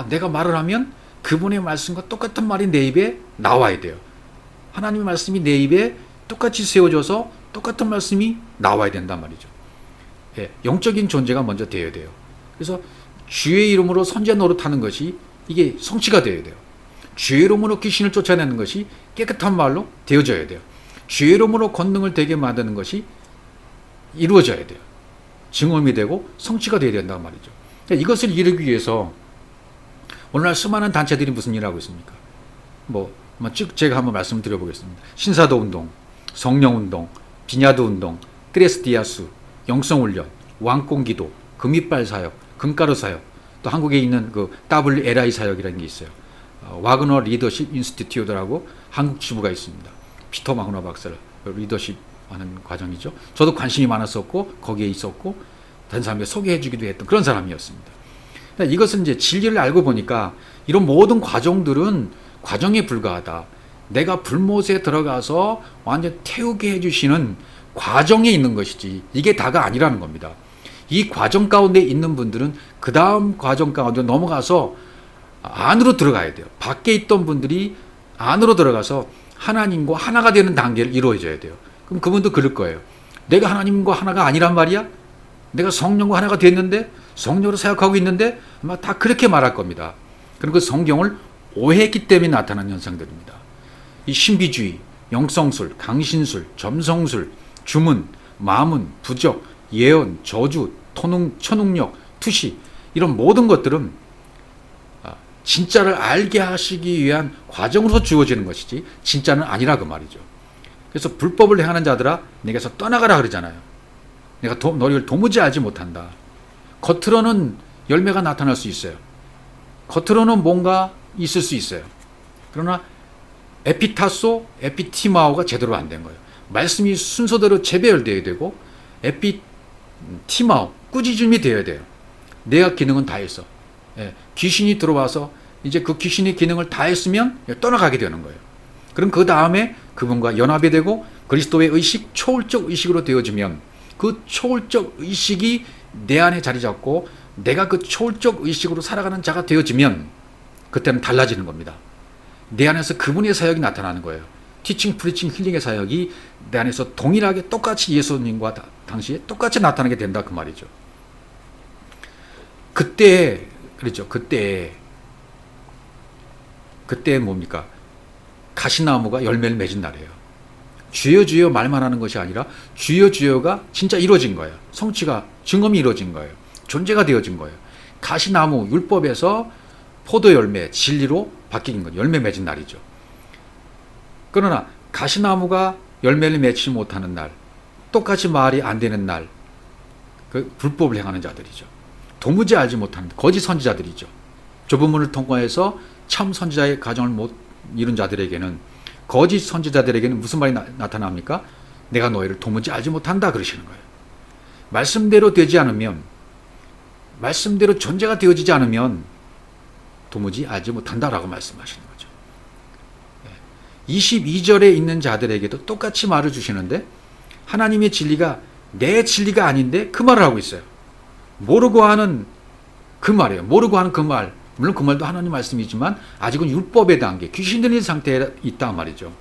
A: 내가 말을 하면 그분의 말씀과 똑같은 말이 내 입에 나와야 돼요. 하나님의 말씀이 내 입에 똑같이 세워져서 똑같은 말씀이 나와야 된단 말이죠. 영적인 존재가 먼저 되어야 돼요. 그래서 주의 이름으로 선지자 노릇하는 것이 이게 성취가 되어야 돼요. 주의 이름으로 귀신을 쫓아내는 것이 깨끗한 말로 되어져야 돼요. 주의 이름으로 권능을 되게 만드는 것이 이루어져야 돼요. 증언이 되고 성취가 되어야 된단 말이죠. 이것을 이루기 위해서 오늘날 수많은 단체들이 무슨 일을 하고 있습니까? 쭉 제가 한번 말씀드려보겠습니다. 신사도 운동, 성령 운동, 비냐드 운동, 크레스티아수, 영성훈련, 왕공기도, 금이빨 사역, 금가루 사역, 또 한국에 있는 그 WLI 사역이라는 게 있어요. 와그너 리더십 인스티튜트라고 한국 지부가 있습니다. 피터 마그너 박사를 리더십 하는 과정이죠. 저도 관심이 많았었고 거기에 있었고 다른 사람에게 소개해주기도 했던 그런 사람이었습니다. 이것은 이제 진리를 알고 보니까 이런 모든 과정들은 과정에 불과하다. 내가 불못에 들어가서 완전 태우게 해주시는 과정에 있는 것이지 이게 다가 아니라는 겁니다. 이 과정 가운데 있는 분들은 그 다음 과정 가운데 넘어가서 안으로 들어가야 돼요. 밖에 있던 분들이 안으로 들어가서 하나님과 하나가 되는 단계를 이루어져야 돼요. 그럼 그분도 그럴 거예요. 내가 하나님과 하나가 아니란 말이야? 내가 성령과 하나가 됐는데, 성령으로 사역하고 있는데 아마 다 그렇게 말할 겁니다. 그리고 그 성경을 오해했기 때문에 나타난 현상들입니다. 이 신비주의, 영성술, 강신술, 점성술, 주문, 마문, 부적, 예언, 저주, 천웅력, 투시, 이런 모든 것들은 진짜를 알게 하시기 위한 과정으로 주어지는 것이지 진짜는 아니라 그 말이죠. 그래서 불법을 행하는 자들아 내게서 떠나가라 그러잖아요. 내가 너희를 도무지 알지 못한다. 겉으로는 열매가 나타날 수 있어요. 겉으로는 뭔가 있을 수 있어요. 그러나 에피타소, 에피티마오가 제대로 안 된 거예요. 말씀이 순서대로 재배열되어야 되고 에피티마오, 꾸짖음이 되어야 돼요. 내가 기능은 다 했어. 귀신이 들어와서 이제 그 귀신의 기능을 다 했으면 떠나가게 되는 거예요. 그럼 그 다음에 그분과 연합이 되고 그리스도의 의식, 초월적 의식으로 되어지면 그 초월적 의식이 내 안에 자리 잡고 내가 그 초월적 의식으로 살아가는 자가 되어지면 그때는 달라지는 겁니다. 내 안에서 그분의 사역이 나타나는 거예요. 티칭, 프리칭, 힐링의 사역이 내 안에서 동일하게 똑같이 예수님과 당시에 똑같이 나타나게 된다 그 말이죠. 그때 그렇죠. 그때 그때 뭡니까? 가시나무가 열매를 맺은 날이에요. 주여 주여 말만 하는 것이 아니라 주여 주여가 진짜 이루어진 거예요. 성취가 증언이 이루어진 거예요. 존재가 되어진 거예요. 가시나무 율법에서 포도 열매 진리로 바뀐 거예요. 열매 맺은 날이죠. 그러나 가시나무가 열매를 맺지 못하는 날, 똑같이 말이 안 되는 날, 그 불법을 행하는 자들이죠. 도무지 알지 못하는 거짓 선지자들이죠. 좁은 문을 통과해서 참 선지자의 가정을 못 이룬 자들에게는, 거짓 선지자들에게는 무슨 말이 나타납니까? 내가 너희를 도무지 알지 못한다 그러시는 거예요. 말씀대로 되지 않으면, 말씀대로 존재가 되어지지 않으면 도무지 알지 못한다라고 말씀하시는 거죠. 22절에 있는 자들에게도 똑같이 말을 주시는데, 하나님의 진리가 내 진리가 아닌데 그 말을 하고 있어요. 모르고 하는 그 말이에요. 모르고 하는 그 말. 물론 그 말도 하나님 말씀이지만 아직은 율법의 단계, 귀신 들린 상태에 있단 말이죠.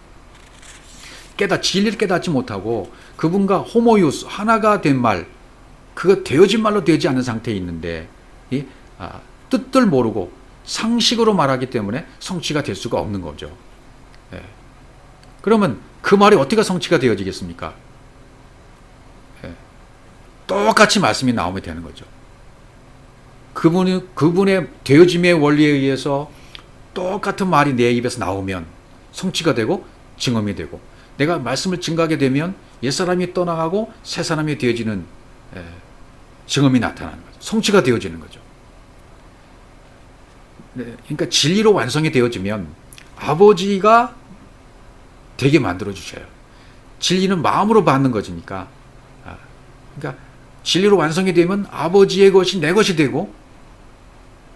A: 진리를 깨닫지 못하고 그분과 호모이오스, 하나가 된 말, 그거 되어진 말로 되지 않은 상태에 있는데, 뜻들 모르고 상식으로 말하기 때문에 성취가 될 수가 없는 거죠. 그러면 그 말이 어떻게 성취가 되어지겠습니까? 똑같이 말씀이 나오면 되는 거죠. 그분의 되어짐의 원리에 의해서 똑같은 말이 내 입에서 나오면 성취가 되고 증언이 되고, 내가 말씀을 증거하게 되면 옛사람이 떠나가고 새사람이 되어지는 증언이 나타나는 거죠. 성취가 되어지는 거죠. 그러니까 진리로 완성이 되어지면 아버지가 되게 만들어 주셔요. 진리는 마음으로 받는 것이니까. 그러니까 진리로 완성이 되면 아버지의 것이 내 것이 되고,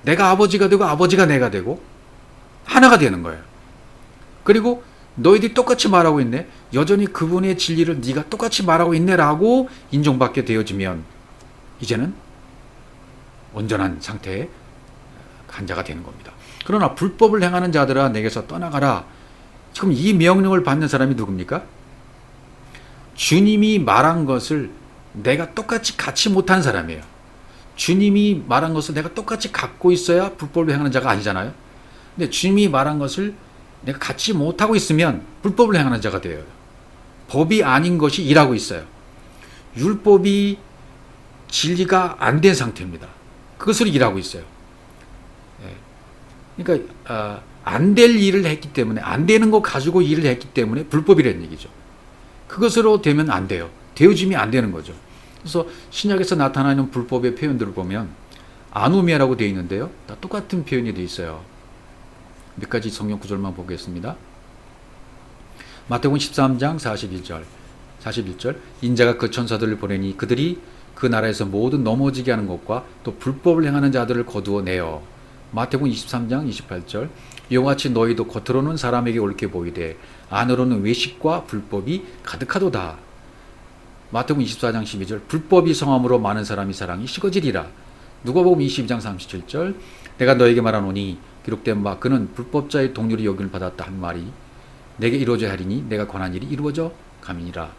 A: 내가 아버지가 되고 아버지가 내가 되고 하나가 되는 거예요. 그리고 너희들이 똑같이 말하고 있네, 여전히 그분의 진리를 네가 똑같이 말하고 있네라고 인정받게 되어지면 이제는 온전한 상태의 한 자가 되는 겁니다. 그러나 불법을 행하는 자들아 내게서 떠나가라. 지금 이 명령을 받는 사람이 누굽니까? 주님이 말한 것을 내가 똑같이 갖지 못한 사람이에요. 주님이 말한 것을 내가 똑같이 갖고 있어야 불법을 행하는 자가 아니잖아요. 근데 주님이 말한 것을 내가 갖지 못하고 있으면 불법을 행하는 자가 돼요. 법이 아닌 것이 일하고 있어요. 율법이 진리가 안 된 상태입니다. 그것을 일하고 있어요. 그러니까 안 될 일을 했기 때문에, 안 되는 거 가지고 일을 했기 때문에 불법이라는 얘기죠. 그것으로 되면 안 돼요. 되어짐이 안 되는 거죠. 그래서 신약에서 나타나는 불법의 표현들을 보면 아노미아라고 되어 있는데요, 다 똑같은 표현이 되어 있어요. 몇 가지 성경 구절만 보겠습니다. 마태복음 13장 41절 인자가 그 천사들을 보내니 그들이 그 나라에서 모든 넘어지게 하는 것과 또 불법을 행하는 자들을 거두어 내어. 마태복음 23장 28절 이와 같이 너희도 겉으로는 사람에게 옳게 보이되 안으로는 외식과 불법이 가득하도다. 마태복음 24장 12절 불법이 성함으로 많은 사람이 사랑이 식어지리라. 누가복음 22장 37절 내가 너에게 말하노니 기록된 바 그는 불법자의 동료를 여김을 받았다 한 말이 내게 이루어져야 하리니 내가 권한 일이 이루어져 감이니라.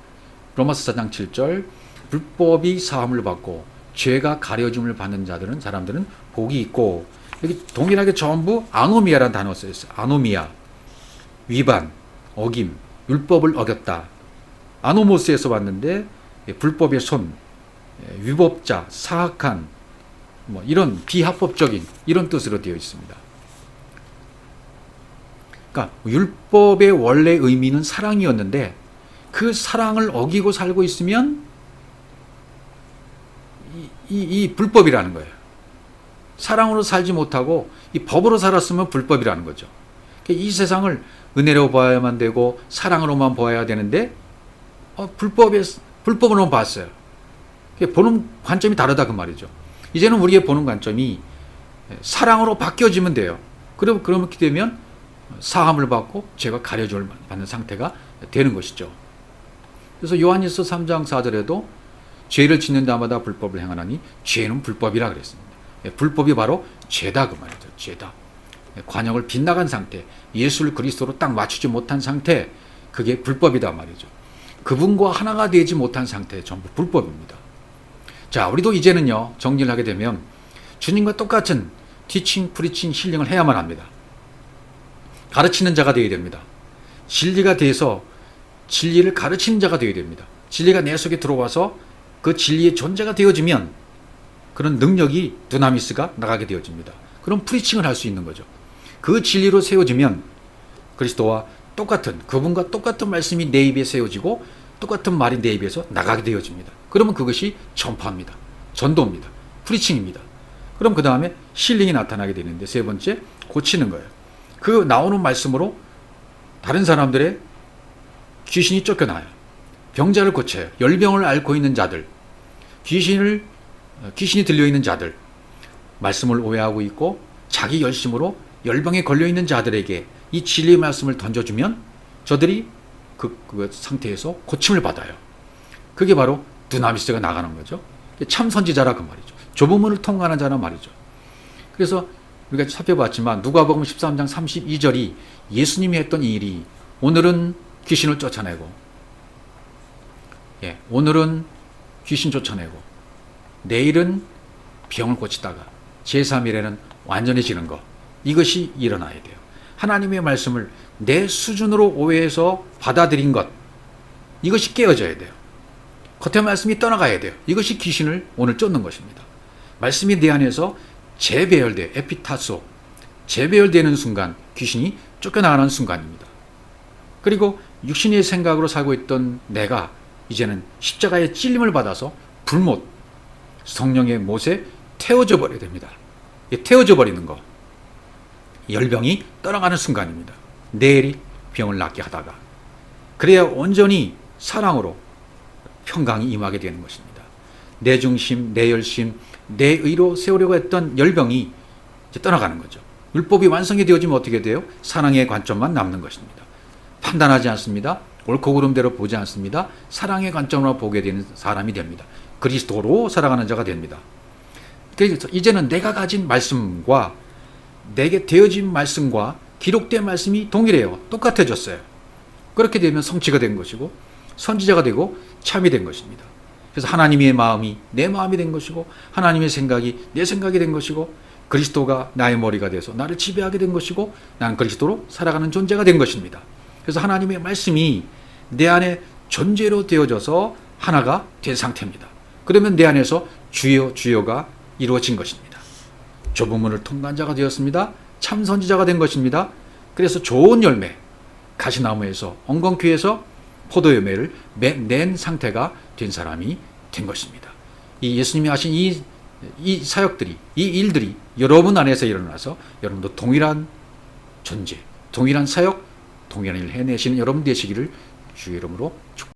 A: 로마서 4장 7절 불법이 사함을 받고 죄가 가려줌을 받는 사람들은 복이 있고, 여기 동일하게 전부 아노미아라는 단어가 쓰였어요. 아노미아, 위반, 어김, 율법을 어겼다. 아노모스에서 왔는데 불법의 손, 위법자, 사악한, 이런 비합법적인 이런 뜻으로 되어 있습니다. 그러니까 율법의 원래 의미는 사랑이었는데 그 사랑을 어기고 살고 있으면 이 불법이라는 거예요. 사랑으로 살지 못하고 이 법으로 살았으면 불법이라는 거죠. 이 세상을 은혜로 봐야만 되고 사랑으로만 보아야 되는데 불법으로만 봤어요. 보는 관점이 다르다 그 말이죠. 이제는 우리의 보는 관점이 사랑으로 바뀌어지면 돼요. 그렇게 되면 사함을 받고 죄가 가려줌을 받는 상태가 되는 것이죠. 그래서 요한일서 3장 4절에도 죄를 짓는 자마다 불법을 행하나니 죄는 불법이라 그랬습니다. 불법이 바로 죄다 그 말이죠. 죄다. 관역을 빗나간 상태, 예수를 그리스도로 딱 맞추지 못한 상태, 그게 불법이다 말이죠. 그분과 하나가 되지 못한 상태 전부 불법입니다. 자, 우리도 이제는요, 정리를 하게 되면 주님과 똑같은 티칭, 프리칭, 힐링을 해야만 합니다. 가르치는 자가 되어야 됩니다. 진리가 돼서 진리를 가르치는 자가 되어야 됩니다. 진리가 내 속에 들어와서 그 진리의 존재가 되어지면 그런 능력이 두나미스가 나가게 되어집니다. 그럼 프리칭을 할 수 있는 거죠. 그 진리로 세워지면 그리스도와 똑같은, 그분과 똑같은 말씀이 내 입에 세워지고 똑같은 말이 내 입에서 나가게 되어집니다. 그러면 그것이 전파입니다. 전도입니다. 프리칭입니다. 그럼 그 다음에 힐링이 나타나게 되는데, 세 번째, 고치는 거예요. 그 나오는 말씀으로 다른 사람들의 귀신이 쫓겨나요. 병자를 고쳐요. 열병을 앓고 있는 자들, 귀신이 들려있는 자들, 말씀을 오해하고 있고 자기 열심으로 열병에 걸려있는 자들에게 이 진리의 말씀을 던져주면 저들이 그 상태에서 고침을 받아요. 그게 바로 두나미스가 나가는 거죠. 참 선지자라 그 말이죠. 좁은 문을 통과하는 자란 말이죠. 그래서 우리가 살펴봤지만 누가복음 13장 32절이 예수님이 했던 이 일이 오늘은 귀신을 쫓아내고, 오늘은 귀신 쫓아내고, 내일은 병을 고치다가 제3일에는 완전해지는 것, 이것이 일어나야 돼요. 하나님의 말씀을 내 수준으로 오해해서 받아들인 것, 이것이 깨어져야 돼요. 겉의 말씀이 떠나가야 돼요. 이것이 귀신을 오늘 쫓는 것입니다. 말씀이 내 안에서 재배열돼, 에피타소, 재배열되는 순간 귀신이 쫓겨나가는 순간입니다. 그리고 육신의 생각으로 살고 있던 내가 이제는 십자가의 찔림을 받아서 불못, 성령의 못에 태워져 버려야 됩니다. 태워져 버리는 거, 열병이 떠나가는 순간입니다. 내일이 병을 낫게 하다가, 그래야 온전히 사랑으로 평강이 임하게 되는 것입니다. 내 중심, 내 열심, 내 의로 세우려고 했던 열병이 이제 떠나가는 거죠. 율법이 완성이 되어지면 어떻게 돼요? 사랑의 관점만 남는 것입니다. 판단하지 않습니다. 옳고 그름대로 보지 않습니다. 사랑의 관점으로 보게 되는 사람이 됩니다. 그리스도로 살아가는 자가 됩니다. 그래서 이제는 내가 가진 말씀과 내게 되어진 말씀과 기록된 말씀이 동일해요. 똑같아졌어요. 그렇게 되면 성취가 된 것이고 선지자가 되고 참이 된 것입니다. 그래서 하나님의 마음이 내 마음이 된 것이고 하나님의 생각이 내 생각이 된 것이고 그리스도가 나의 머리가 돼서 나를 지배하게 된 것이고 나는 그리스도로 살아가는 존재가 된 것입니다. 그래서 하나님의 말씀이 내 안에 존재로 되어져서 하나가 된 상태입니다. 그러면 내 안에서 주여가 이루어진 것입니다. 좁은 문을 통과한 자가 되었습니다. 참 선지자가 된 것입니다. 그래서 좋은 열매, 가시나무에서 엉겅퀴에서 포도열매를 낸 상태가 된 사람이 된 것입니다. 이 예수님이 하신 이 사역들이, 이 일들이 여러분 안에서 일어나서 여러분도 동일한 존재, 동일한 사역, 동일한 일을 해내시는 여러분 되시기를 주의 이름으로 축복합니다.